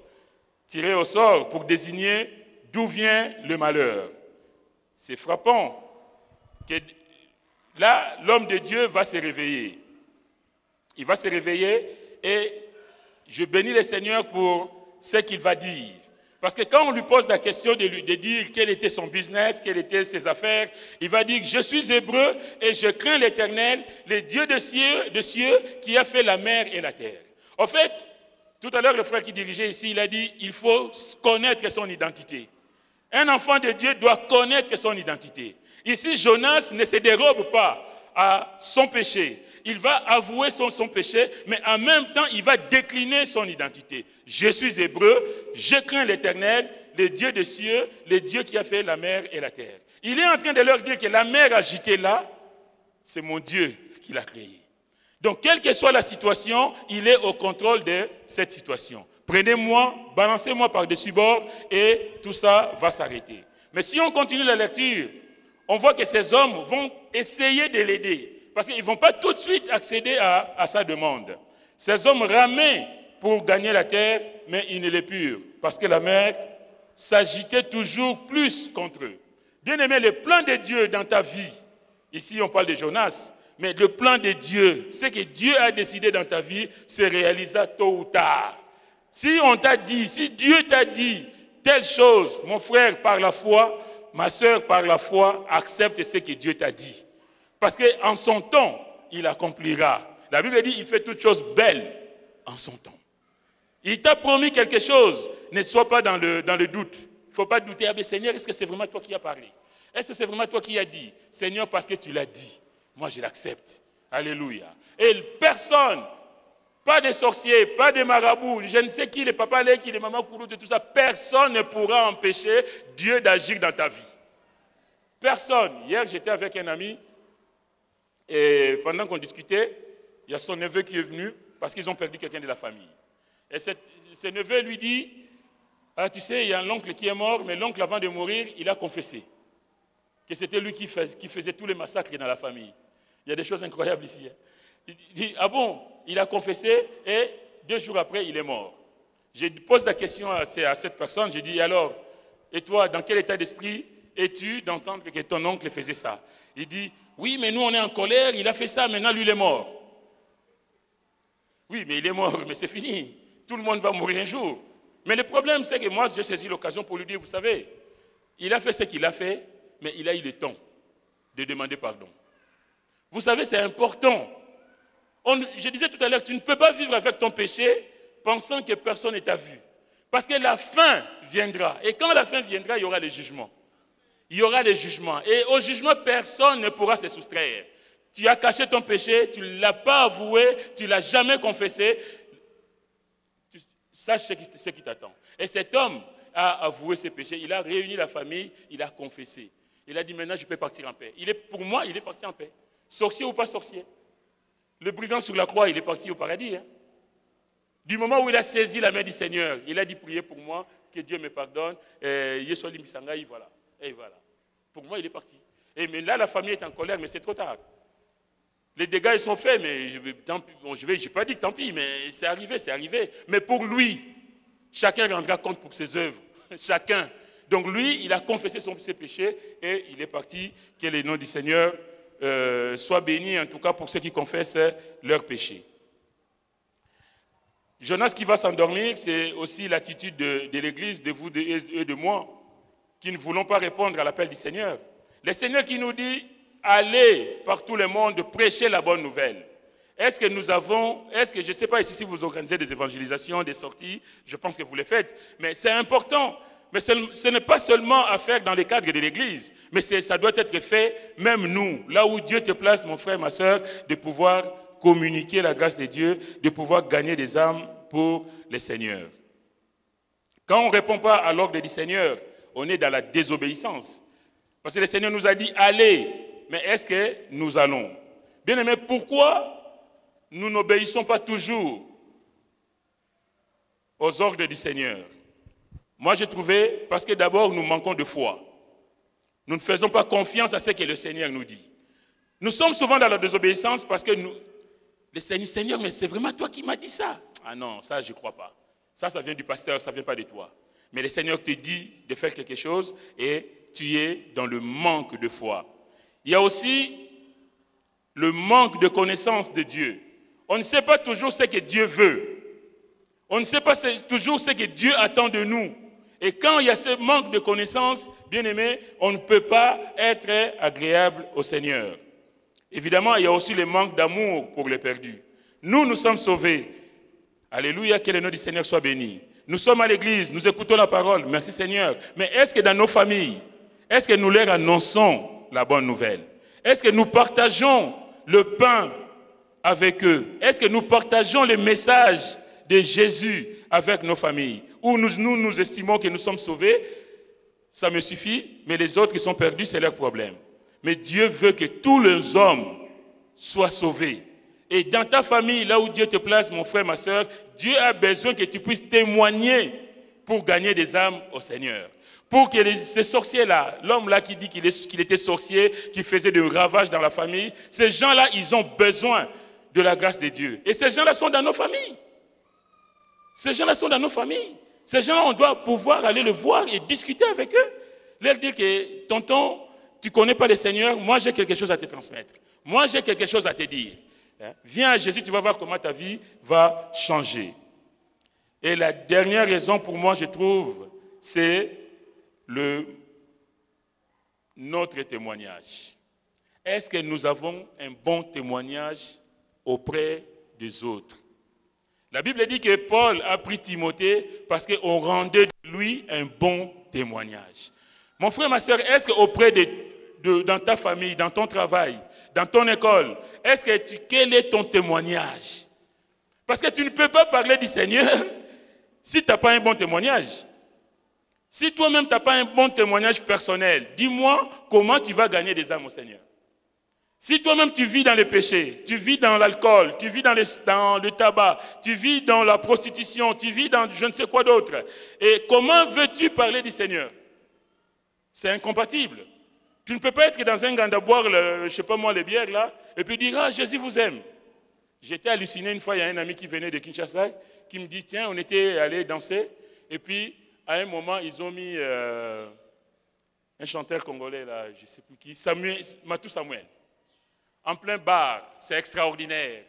Tirer au sort pour désigner d'où vient le malheur. C'est frappant que là, l'homme de Dieu va se réveiller. Il va se réveiller et je bénis le Seigneur pour ce qu'il va dire. Parce que quand on lui pose la question de dire quel était son business, quelles étaient ses affaires, il va dire, je suis hébreu et je crains l'Éternel, le Dieu de cieux qui a fait la mer et la terre. En fait, tout à l'heure, le frère qui dirigeait ici, il a dit, il faut connaître son identité. Un enfant de Dieu doit connaître son identité. Ici, Jonas ne se dérobe pas à son péché. Il va avouer son péché, mais en même temps, il va décliner son identité. Je suis hébreu, je crains l'Éternel, le Dieu des cieux, le Dieu qui a fait la mer et la terre. Il est en train de leur dire que la mer agitée là, c'est mon Dieu qui l'a créée. Donc, quelle que soit la situation, il est au contrôle de cette situation. Prenez-moi, balancez-moi par-dessus bord et tout ça va s'arrêter. Mais si on continue la lecture, on voit que ces hommes vont essayer de l'aider. Parce qu'ils ne vont pas tout de suite accéder à sa demande. Ces hommes ramaient pour gagner la terre, mais ils ne les purent. Parce que la mer s'agitait toujours plus contre eux. Bien-aimé, le plan de Dieu dans ta vie, ici on parle de Jonas, mais le plan de Dieu, ce que Dieu a décidé dans ta vie, se réalisa tôt ou tard. Si on t'a dit, si Dieu t'a dit telle chose, mon frère, par la foi, ma soeur, par la foi, accepte ce que Dieu t'a dit. Parce qu'en son temps, il accomplira. La Bible dit, il fait toutes choses belles en son temps. Il t'a promis quelque chose, ne sois pas dans le doute. Il ne faut pas douter, ah mais Seigneur, est-ce que c'est vraiment toi qui as parlé? Est-ce que c'est vraiment toi qui as dit? Seigneur, parce que tu l'as dit, moi je l'accepte. Alléluia. Et personne, pas de sorciers, pas de marabouts, je ne sais qui, les papas lait, qui les mamans courou, tout ça, personne ne pourra empêcher Dieu d'agir dans ta vie. Personne. Hier, j'étais avec un ami, et pendant qu'on discutait, il y a son neveu qui est venu, parce qu'ils ont perdu quelqu'un de la famille. Et ce neveu lui dit, Ah, tu sais, il y a un oncle qui est mort, mais l'oncle, avant de mourir, il a confessé que c'était lui qui faisait tous les massacres dans la famille. Il y a des choses incroyables ici. Hein. Il dit, ah bon, il a confessé et 2 jours après, il est mort. Je pose la question à cette personne, je dis, alors, et toi, dans quel état d'esprit es-tu d'entendre que ton oncle faisait ça? Il dit, oui, mais nous, on est en colère, il a fait ça, maintenant, lui, il est mort. Oui, mais il est mort, mais c'est fini. Tout le monde va mourir un jour. Mais le problème, c'est que moi, j'ai saisi l'occasion pour lui dire, vous savez, il a fait ce qu'il a fait, mais il a eu le temps de demander pardon. Vous savez, c'est important. Je disais tout à l'heure, tu ne peux pas vivre avec ton péché pensant que personne ne t'a vu. Parce que la fin viendra. Et quand la fin viendra, il y aura le jugement. Il y aura le jugement. Et au jugement, personne ne pourra se soustraire. Tu as caché ton péché, tu ne l'as pas avoué, tu ne l'as jamais confessé. Sache ce qui t'attend. Et cet homme a avoué ses péchés, il a réuni la famille, il a confessé. Il a dit maintenant je peux partir en paix. Pour moi, il est parti en paix. Sorcier ou pas sorcier. Le brigand sur la croix, il est parti au paradis. Hein. Du moment où il a saisi la main du Seigneur, il a dit priez pour moi, que Dieu me pardonne. Yesoli Misangaï, voilà. Et voilà. Pour moi, il est parti. Mais là, la famille est en colère, mais c'est trop tard. Les dégâts, ils sont faits, mais je n'ai pas dit tant pis, mais c'est arrivé. Mais pour lui, chacun rendra compte pour ses œuvres. Chacun. Donc lui, il a confessé ses péchés et il est parti. Que le nom du Seigneur soit béni, en tout cas pour ceux qui confessent leurs péchés. Jonas qui va s'endormir, c'est aussi l'attitude de l'Église, de vous et de moi, qui ne voulons pas répondre à l'appel du Seigneur. Le Seigneur qui nous dit, allez par tout le monde prêcher la bonne nouvelle. Est-ce que je ne sais pas ici si vous organisez des évangélisations, des sorties, je pense que vous les faites, mais c'est important. Mais ce n'est pas seulement à faire dans le cadre de l'Église, mais ça doit être fait même nous, là où Dieu te place, mon frère, ma soeur, de pouvoir communiquer la grâce de Dieu, de pouvoir gagner des âmes pour le Seigneur. Quand on ne répond pas à l'ordre du Seigneur, on est dans la désobéissance. Parce que le Seigneur nous a dit, allez, mais est-ce que nous allons? Bien aimé, pourquoi nous n'obéissons pas toujours aux ordres du Seigneur? Moi, j'ai trouvé, parce que d'abord, nous manquons de foi. Nous ne faisons pas confiance à ce que le Seigneur nous dit. Nous sommes souvent dans la désobéissance parce que le Seigneur, mais c'est vraiment toi qui m'as dit ça? Ah non, ça, je ne crois pas. Ça vient du pasteur, ça ne vient pas de toi. Mais le Seigneur te dit de faire quelque chose et tu es dans le manque de foi. Il y a aussi le manque de connaissance de Dieu. On ne sait pas toujours ce que Dieu veut. On ne sait pas toujours ce que Dieu attend de nous. Et quand il y a ce manque de connaissance, bien aimé, on ne peut pas être agréable au Seigneur. Évidemment, il y a aussi le manque d'amour pour les perdus. Nous sommes sauvés. Alléluia, que le nom du Seigneur soit béni. Nous sommes à l'église, nous écoutons la parole. Merci Seigneur. Mais est-ce que dans nos familles, est-ce que nous leur annonçons la bonne nouvelle? Est-ce que nous partageons le pain avec eux? Est-ce que nous partageons le message de Jésus avec nos familles? Ou nous estimons que nous sommes sauvés, ça me suffit, mais les autres qui sont perdus, c'est leur problème. Mais Dieu veut que tous les hommes soient sauvés. Et dans ta famille, là où Dieu te place, mon frère, ma soeur, Dieu a besoin que tu puisses témoigner pour gagner des âmes au Seigneur. Pour que ces sorciers-là, l'homme-là qui dit qu'il était sorcier, qui faisait des ravages dans la famille, ces gens-là, ils ont besoin de la grâce de Dieu. Et ces gens-là sont dans nos familles. Ces gens-là sont dans nos familles. Ces gens-là, on doit pouvoir aller le voir et discuter avec eux. Leur dire que, tonton, tu ne connais pas le Seigneur, moi j'ai quelque chose à te transmettre. Moi j'ai quelque chose à te dire. Viens à Jésus, tu vas voir comment ta vie va changer. Et la dernière raison pour moi, je trouve, c'est notre témoignage. Est-ce que nous avons un bon témoignage auprès des autres? La Bible dit que Paul a pris Timothée parce qu'on rendait de lui un bon témoignage. Mon frère, ma soeur, est-ce qu'auprès dans ta famille, dans ton travail, dans ton école, quel est ton témoignage? Parce que tu ne peux pas parler du Seigneur si tu n'as pas un bon témoignage. Si toi-même tu n'as pas un bon témoignage personnel, dis-moi comment tu vas gagner des âmes au Seigneur. Si toi-même tu vis dans le péché, tu vis dans l'alcool, tu vis dans le tabac, tu vis dans la prostitution, tu vis dans je ne sais quoi d'autre, et comment veux-tu parler du Seigneur? C'est incompatible. Tu ne peux pas être dans un ganda boire, je ne sais pas moi, les bières là, et puis dire, ah, Jésus vous aime. J'étais halluciné une fois, il y a un ami qui venait de Kinshasa, qui me dit, tiens, on était allé danser, et puis à un moment, ils ont mis un chanteur congolais là, je ne sais plus qui, Matou Samuel. En plein bar, c'est extraordinaire.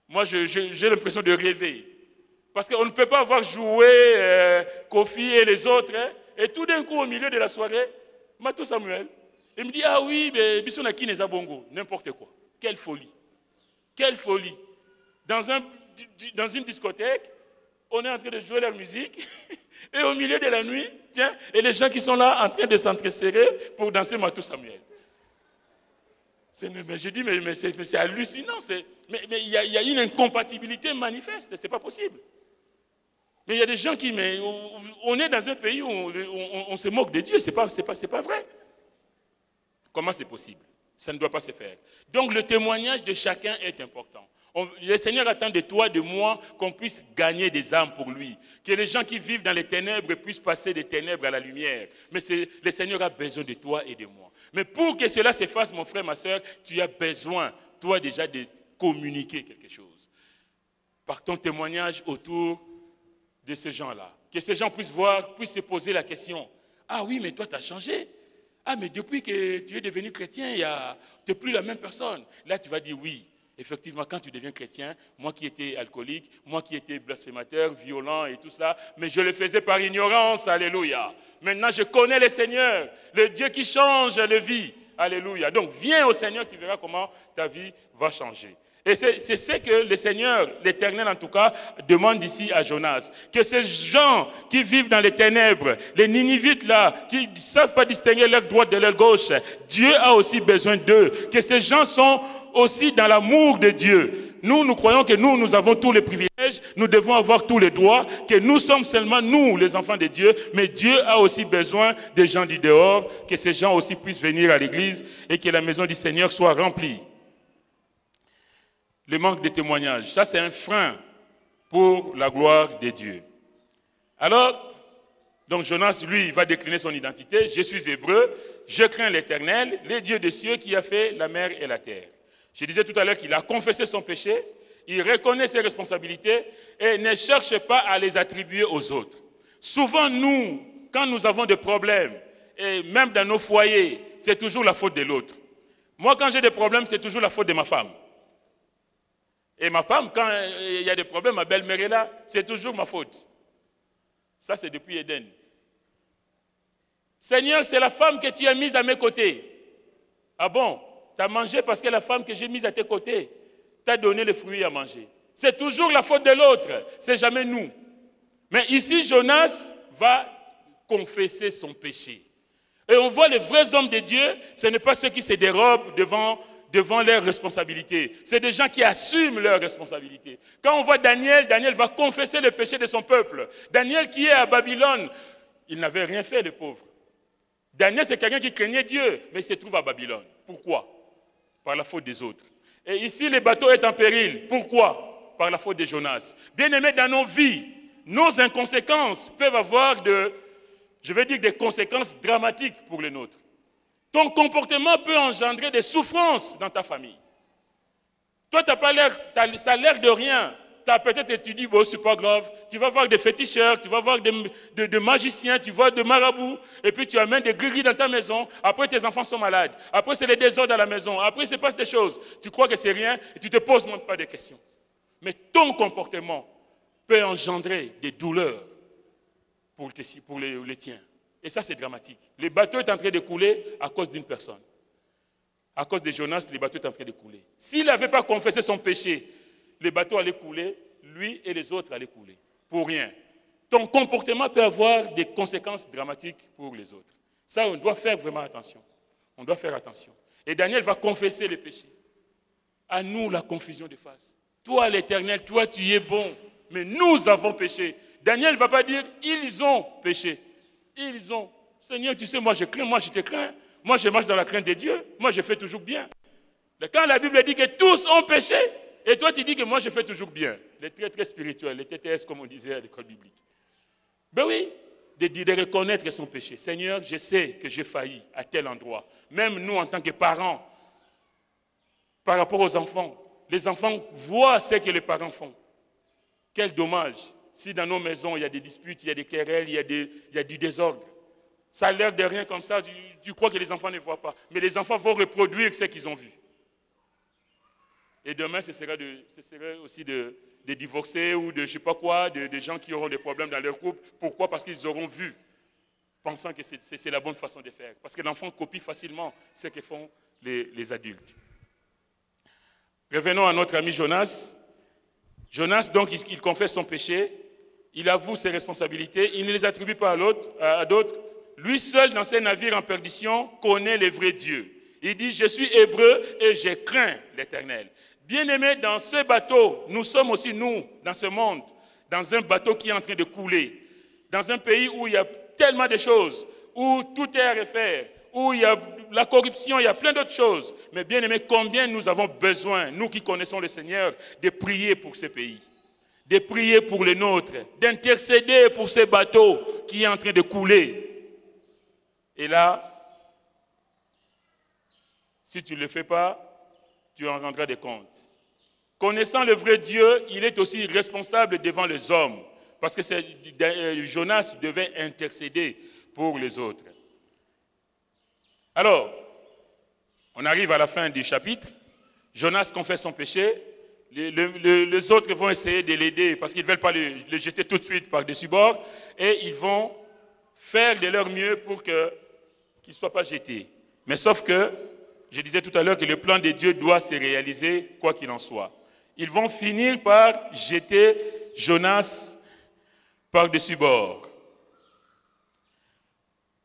Moi, j'ai l'impression de rêver. Parce qu'on ne peut pas avoir joué Kofi et les autres, hein, et tout d'un coup, au milieu de la soirée, Matou Samuel, il me dit, ah oui, mais Bissonaki n'est pas bongo, n'importe quoi. Quelle folie. Quelle folie. Dans une discothèque, on est en train de jouer la musique, et au milieu de la nuit, tiens, et les gens qui sont là en train de s'entreserrer pour danser Matou Samuel. Mais je dis, mais c'est hallucinant. Mais il y a une incompatibilité manifeste, ce n'est pas possible. Mais il y a des gens qui... on est dans un pays où on se moque de Dieu, ce n'est pas vrai. Comment c'est possible? Ça ne doit pas se faire. Donc le témoignage de chacun est important. Le Seigneur attend de toi, de moi, qu'on puisse gagner des âmes pour lui. Que les gens qui vivent dans les ténèbres puissent passer des ténèbres à la lumière. Mais le Seigneur a besoin de toi et de moi. Mais pour que cela se fasse, mon frère, ma soeur, tu as besoin, toi déjà, de communiquer quelque chose. Par ton témoignage autour de ces gens-là. Que ces gens puissent voir, puissent se poser la question. Ah oui, mais toi, tu as changé. Ah, mais depuis que tu es devenu chrétien, tu n'es plus la même personne. Là, tu vas dire oui. Effectivement, quand tu deviens chrétien, moi qui étais alcoolique, moi qui étais blasphémateur, violent et tout ça, mais je le faisais par ignorance, alléluia. Maintenant, je connais le Seigneur, le Dieu qui change la vie, alléluia. Donc, viens au Seigneur, tu verras comment ta vie va changer. Et c'est ce que le Seigneur, l'Éternel en tout cas, demande ici à Jonas. Que ces gens qui vivent dans les ténèbres, les Ninivites là, qui ne savent pas distinguer leur droite de leur gauche, Dieu a aussi besoin d'eux. Que ces gens sont aussi dans l'amour de Dieu. Nous croyons que nous avons tous les privilèges, nous devons avoir tous les droits, que nous sommes seulement nous, les enfants de Dieu, mais Dieu a aussi besoin des gens du dehors, que ces gens aussi puissent venir à l'église et que la maison du Seigneur soit remplie. Le manque de témoignages, ça c'est un frein pour la gloire de Dieu. Alors, donc Jonas, lui, il va décliner son identité. Je suis hébreu, je crains l'Éternel, le Dieu des cieux qui a fait la mer et la terre. Je disais tout à l'heure qu'il a confessé son péché, il reconnaît ses responsabilités et ne cherche pas à les attribuer aux autres. Souvent, nous, quand nous avons des problèmes, et même dans nos foyers, c'est toujours la faute de l'autre. Moi, quand j'ai des problèmes, c'est toujours la faute de ma femme. Et ma femme, quand il y a des problèmes, ma belle-mère est là, c'est toujours ma faute. Ça, c'est depuis Éden. Seigneur, c'est la femme que tu as mise à mes côtés. Ah bon? Tu as mangé parce que la femme que j'ai mise à tes côtés t'a donné le fruit à manger. C'est toujours la faute de l'autre, c'est jamais nous. Mais ici, Jonas va confesser son péché. Et on voit les vrais hommes de Dieu, ce n'est pas ceux qui se dérobent devant leurs responsabilités. C'est des gens qui assument leurs responsabilités. Quand on voit Daniel, Daniel va confesser le péché de son peuple. Daniel qui est à Babylone, il n'avait rien fait, le pauvre. Daniel, c'est quelqu'un qui craignait Dieu, mais il se trouve à Babylone. Pourquoi? Par la faute des autres. Et ici, le bateau est en péril. Pourquoi? Par la faute de Jonas. Bien-aimés, dans nos vies, nos inconséquences peuvent avoir des conséquences dramatiques pour les nôtres. Ton comportement peut engendrer des souffrances dans ta famille. Toi, ça a l'air de rien. Tu as peut-être étudié, bon, c'est pas grave. Tu vas voir des féticheurs, tu vas voir des magiciens, tu vois des marabouts, et puis tu amènes des gris dans ta maison. Après, tes enfants sont malades. Après, c'est les désordres dans la maison. Après, il se passe des choses. Tu crois que c'est rien et tu ne te poses même pas de questions. Mais ton comportement peut engendrer des douleurs pour les tiens. Et ça, c'est dramatique. Le bateau est en train de couler à cause d'une personne. À cause de Jonas, le bateau est en train de couler. S'il n'avait pas confessé son péché, le bateau allait couler, lui et les autres allaient couler. Pour rien. Ton comportement peut avoir des conséquences dramatiques pour les autres. Ça, on doit faire vraiment attention. On doit faire attention. Et Daniel va confesser les péchés. À nous, la confusion de face. Toi, l'Éternel, toi, tu es bon, mais nous avons péché. Daniel ne va pas dire, ils ont péché. Ils ont. Seigneur, tu sais, moi je crains, moi je te crains. Moi je marche dans la crainte de Dieu. Moi je fais toujours bien. Quand la Bible dit que tous ont péché, et toi tu dis que moi je fais toujours bien. Les très très spirituels, les TTS comme on disait à l'école biblique. Ben oui, de reconnaître son péché. Seigneur, je sais que j'ai failli à tel endroit. Même nous en tant que parents, par rapport aux enfants, les enfants voient ce que les parents font. Quel dommage si dans nos maisons il y a des disputes, il y a des querelles, il y a du désordre. Ça a l'air de rien comme ça, tu crois que les enfants ne voient pas. Mais les enfants vont reproduire ce qu'ils ont vu. Et demain, ce serait aussi de divorcer ou de je ne sais pas quoi, de gens qui auront des problèmes dans leur couple. Pourquoi? Parce qu'ils auront vu, pensant que c'est la bonne façon de faire. Parce que l'enfant copie facilement ce que font les adultes. Revenons à notre ami Jonas. Jonas, donc, il confesse son péché, il avoue ses responsabilités, il ne les attribue pas à d'autres. Lui seul, dans ses navires en perdition, connaît le vrai Dieu. Il dit, je suis hébreu et je crains l'Éternel. Bien-aimés, dans ce bateau, nous sommes aussi, nous, dans ce monde, dans un bateau qui est en train de couler, dans un pays où il y a tellement de choses, où tout est à refaire, où il y a la corruption, il y a plein d'autres choses. Mais bien-aimés, combien nous avons besoin, nous qui connaissons le Seigneur, de prier pour ce pays, de prier pour les nôtres, d'intercéder pour ce bateau qui est en train de couler. Et là, si tu ne le fais pas, tu en rendras des comptes. Connaissant le vrai Dieu, il est aussi responsable devant les hommes. Parce que Jonas devait intercéder pour les autres. Alors, on arrive à la fin du chapitre. Jonas confesse son péché. Les autres vont essayer de l'aider parce qu'ils ne veulent pas le jeter tout de suite par-dessus bord. Et ils vont faire de leur mieux pour qu'il ne soit pas jeté. Mais sauf que, je disais tout à l'heure que le plan de Dieu doit se réaliser quoi qu'il en soit. Ils vont finir par jeter Jonas par-dessus bord.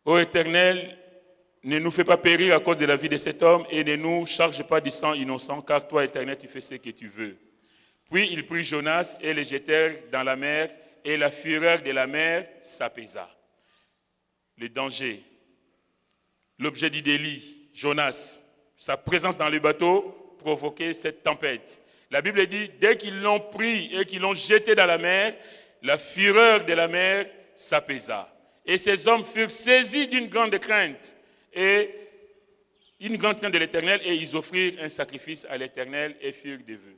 Ô Éternel, ne nous fais pas périr à cause de la vie de cet homme et ne nous charge pas du sang innocent, car toi, Éternel, tu fais ce que tu veux. Puis ils prirent Jonas et le jetèrent dans la mer, et la fureur de la mer s'apaisa. Le danger, l'objet du délit, Jonas, sa présence dans le bateau provoquait cette tempête. La Bible dit, dès qu'ils l'ont pris et qu'ils l'ont jeté dans la mer, la fureur de la mer s'apaisa. Et ces hommes furent saisis d'une grande crainte, et une grande crainte de l'Éternel, et ils offrirent un sacrifice à l'Éternel et firent des vœux.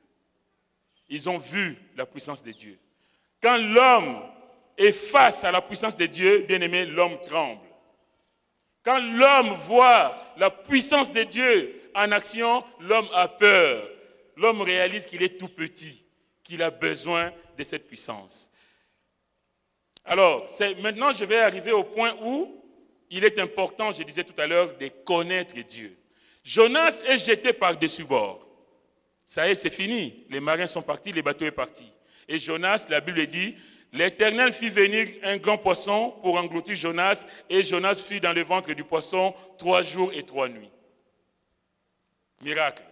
Ils ont vu la puissance de Dieu. Quand l'homme est face à la puissance de Dieu, bien aimé, l'homme tremble. Quand l'homme voit la puissance de Dieu en action, l'homme a peur. L'homme réalise qu'il est tout petit, qu'il a besoin de cette puissance. Alors, maintenant je vais arriver au point où il est important, je disais tout à l'heure, de connaître Dieu. Jonas est jeté par-dessus bord. Ça y est, c'est fini. Les marins sont partis, le bateau est parti. Et Jonas, la Bible dit, l'Éternel fit venir un grand poisson pour engloutir Jonas, et Jonas fut dans le ventre du poisson 3 jours et 3 nuits. Miracle.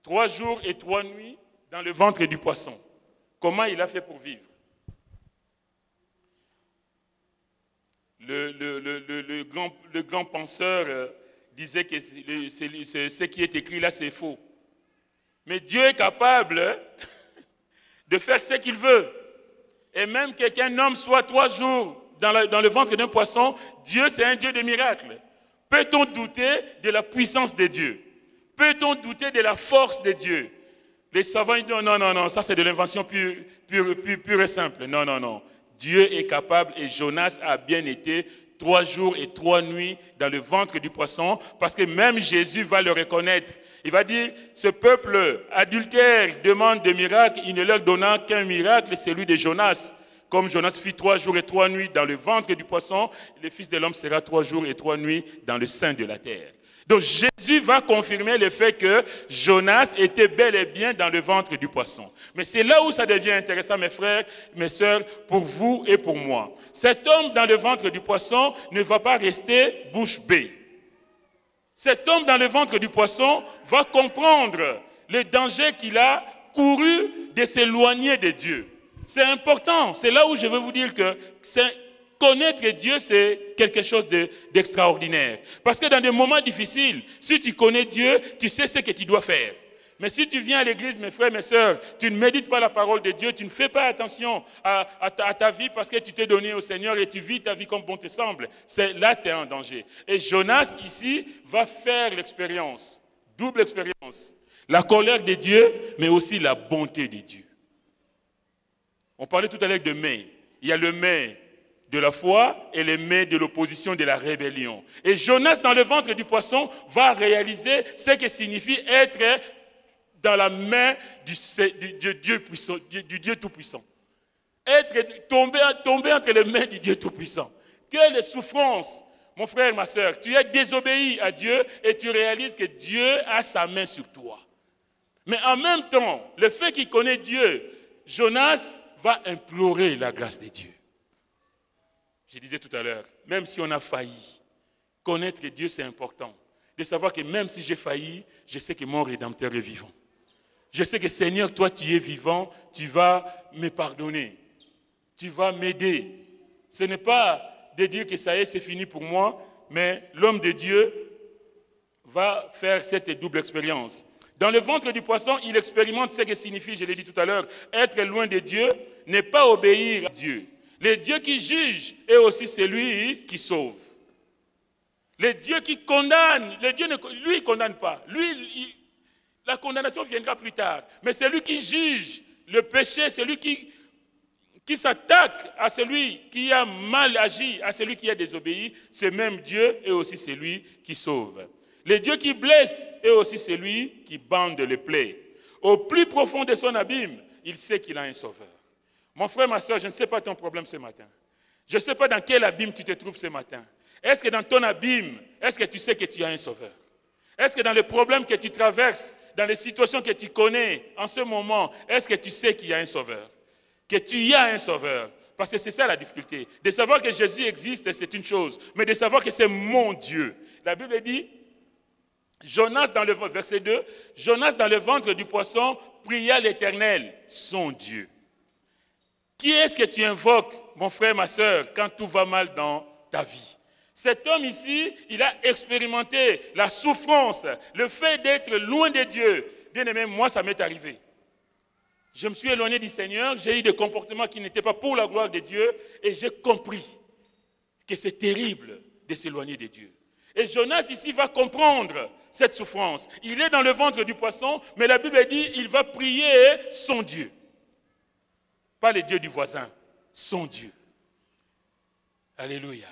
3 jours et 3 nuits dans le ventre du poisson. Comment il a fait pour vivre? Le grand penseur disait que ce qui est écrit là, c'est faux. Mais Dieu est capable de faire ce qu'il veut. Et même qu'un homme soit 3 jours dans le ventre d'un poisson, Dieu, c'est un Dieu de miracles. Peut-on douter de la puissance de Dieu? Peut-on douter de la force de Dieu? Les savants disent non, ça c'est de l'invention pure et simple. Non. Dieu est capable et Jonas a bien été 3 jours et 3 nuits dans le ventre du poisson parce que même Jésus va le reconnaître. Il va dire, ce peuple adultère demande des miracles, il ne leur donna qu'un miracle, celui de Jonas. Comme Jonas fit 3 jours et 3 nuits dans le ventre du poisson, le Fils de l'homme sera 3 jours et 3 nuits dans le sein de la terre. Donc Jésus va confirmer le fait que Jonas était bel et bien dans le ventre du poisson. Mais c'est là où ça devient intéressant, mes frères, mes sœurs, pour vous et pour moi. Cet homme dans le ventre du poisson ne va pas rester bouche bée. Cet homme dans le ventre du poisson va comprendre le danger qu'il a couru de s'éloigner de Dieu. C'est important, c'est là où je veux vous dire que connaître Dieu, c'est quelque chose d'extraordinaire. Parce que dans des moments difficiles, si tu connais Dieu, tu sais ce que tu dois faire. Mais si tu viens à l'église, mes frères, mes sœurs, tu ne médites pas la parole de Dieu, tu ne fais pas attention à ta vie parce que tu t'es donné au Seigneur et tu vis ta vie comme bon te semble, là tu es en danger. Et Jonas, ici, va faire l'expérience, double expérience. La colère de Dieu, mais aussi la bonté de Dieu. On parlait tout à l'heure de mais. Il y a le mais de la foi et le mais de l'opposition, de la rébellion. Et Jonas, dans le ventre du poisson, va réaliser ce que signifie être dans la main du Dieu puissant, du Dieu tout-puissant. Tomber entre les mains du Dieu tout-puissant. Quelle souffrance, mon frère, ma soeur. Tu es désobéi à Dieu et tu réalises que Dieu a sa main sur toi. Mais en même temps, le fait qu'il connaît Dieu, Jonas va implorer la grâce de Dieu. Je disais tout à l'heure, même si on a failli, connaître Dieu c'est important. De savoir que même si j'ai failli, je sais que mon Rédempteur est vivant. Je sais que Seigneur, toi tu es vivant, tu vas me pardonner. Tu vas m'aider. Ce n'est pas de dire que ça y est, c'est fini pour moi, mais l'homme de Dieu va faire cette double expérience. Dans le ventre du poisson, il expérimente ce que signifie, je l'ai dit tout à l'heure, être loin de Dieu, n'est pas obéir à Dieu. Le Dieu qui juge est aussi celui qui sauve. Le Dieu qui condamne, lui, il ne condamne pas. Lui, la condamnation viendra plus tard. Mais celui qui juge le péché, celui qui s'attaque à celui qui a mal agi, à celui qui a désobéi, ce même Dieu est aussi celui qui sauve. Le Dieu qui blesse est aussi celui qui bande les plaies. Au plus profond de son abîme, il sait qu'il a un sauveur. Mon frère, ma soeur, je ne sais pas ton problème ce matin. Je ne sais pas dans quel abîme tu te trouves ce matin. Est-ce que dans ton abîme, est-ce que tu sais que tu as un sauveur? Est-ce que dans les problèmes que tu traverses, dans les situations que tu connais en ce moment, est-ce que tu sais qu'il y a un sauveur? Que tu y as un sauveur? Parce que c'est ça la difficulté. De savoir que Jésus existe, c'est une chose. Mais de savoir que c'est mon Dieu. La Bible dit, Jonas dans le verset 2, Jonas dans le ventre du poisson pria l'Éternel, son Dieu. Qui est-ce que tu invoques, mon frère, ma soeur, quand tout va mal dans ta vie? Cet homme ici, il a expérimenté la souffrance, le fait d'être loin de Dieu. Bien aimé, moi, ça m'est arrivé. Je me suis éloigné du Seigneur, j'ai eu des comportements qui n'étaient pas pour la gloire de Dieu, et j'ai compris que c'est terrible de s'éloigner de Dieu. Et Jonas ici va comprendre cette souffrance. Il est dans le ventre du poisson, mais la Bible dit qu'il va prier son Dieu. Pas le Dieu du voisin, son Dieu. Alléluia.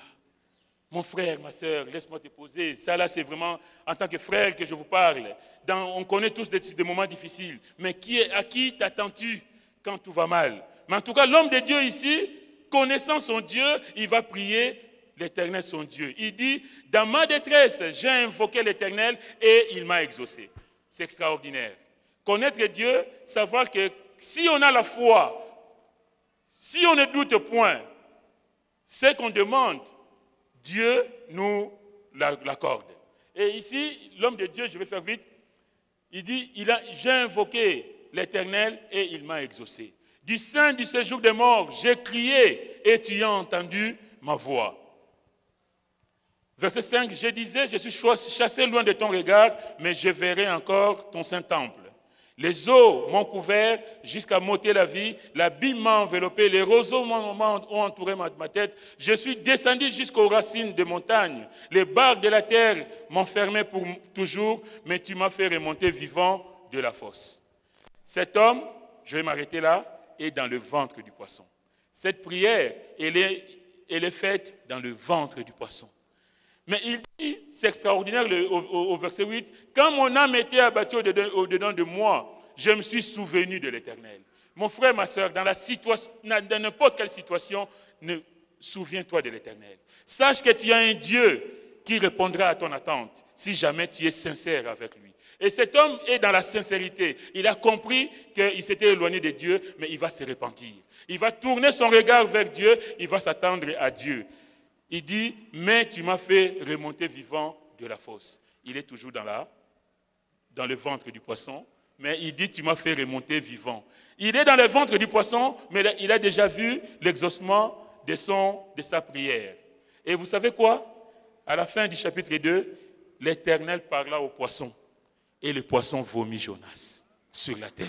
Mon frère, ma soeur, laisse-moi te poser. Ça là, c'est vraiment en tant que frère que je vous parle. On connaît tous des moments difficiles. Mais à qui t'attends-tu quand tout va mal? Mais en tout cas, l'homme de Dieu ici, connaissant son Dieu, il va prier l'Éternel, son Dieu. Il dit, dans ma détresse, j'ai invoqué l'Éternel et il m'a exaucé. C'est extraordinaire. Connaître Dieu, savoir que si on a la foi, si on ne doute point, ce qu'on demande, Dieu nous l'accorde. Et ici, l'homme de Dieu, je vais faire vite, il dit, j'ai invoqué l'Éternel et il m'a exaucé. Du sein du séjour des morts, j'ai crié et tu as entendu ma voix. Verset 5, je disais, je suis chassé loin de ton regard, mais je verrai encore ton saint temple. Les eaux m'ont couvert jusqu'à m'ôter la vie, l'abîme m'a enveloppé, les roseaux ont entouré ma tête. Je suis descendu jusqu'aux racines des montagnes. Les barres de la terre m'enfermaient pour toujours, mais tu m'as fait remonter vivant de la fosse. Cet homme, je vais m'arrêter là, est dans le ventre du poisson. Cette prière, elle est faite dans le ventre du poisson. Mais il dit, c'est extraordinaire au verset 8, quand mon âme était abattue au-dedans de moi, je me suis souvenu de l'Éternel. Mon frère, ma soeur, dans n'importe quelle situation, souviens-toi de l'Éternel. Sache que tu as un Dieu qui répondra à ton attente si jamais tu es sincère avec lui. Et cet homme est dans la sincérité. Il a compris qu'il s'était éloigné de Dieu, mais il va se repentir. Il va tourner son regard vers Dieu, il va s'attendre à Dieu. Il dit, mais tu m'as fait remonter vivant de la fosse. Il est toujours dans le ventre du poisson, mais il dit, tu m'as fait remonter vivant. Il est dans le ventre du poisson, mais il a déjà vu l'exaucement de sa prière. Et vous savez quoi? À la fin du chapitre 2, l'Éternel parla au poisson. Et le poisson vomit Jonas sur la terre.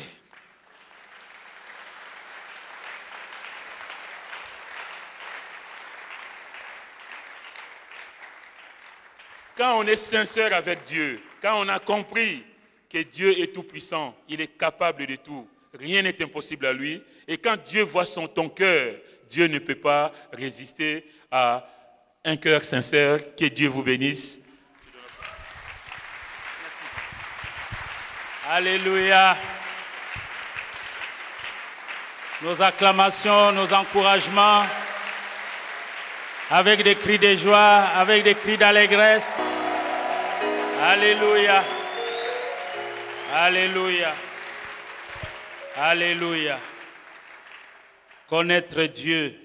Quand on est sincère avec Dieu, quand on a compris que Dieu est tout-puissant, il est capable de tout, rien n'est impossible à lui, et quand Dieu voit ton cœur, Dieu ne peut pas résister à un cœur sincère. Que Dieu vous bénisse. Alléluia. Nos acclamations, nos encouragements, avec des cris de joie, avec des cris d'allégresse. Alléluia. Alléluia. Alléluia. Connaître Dieu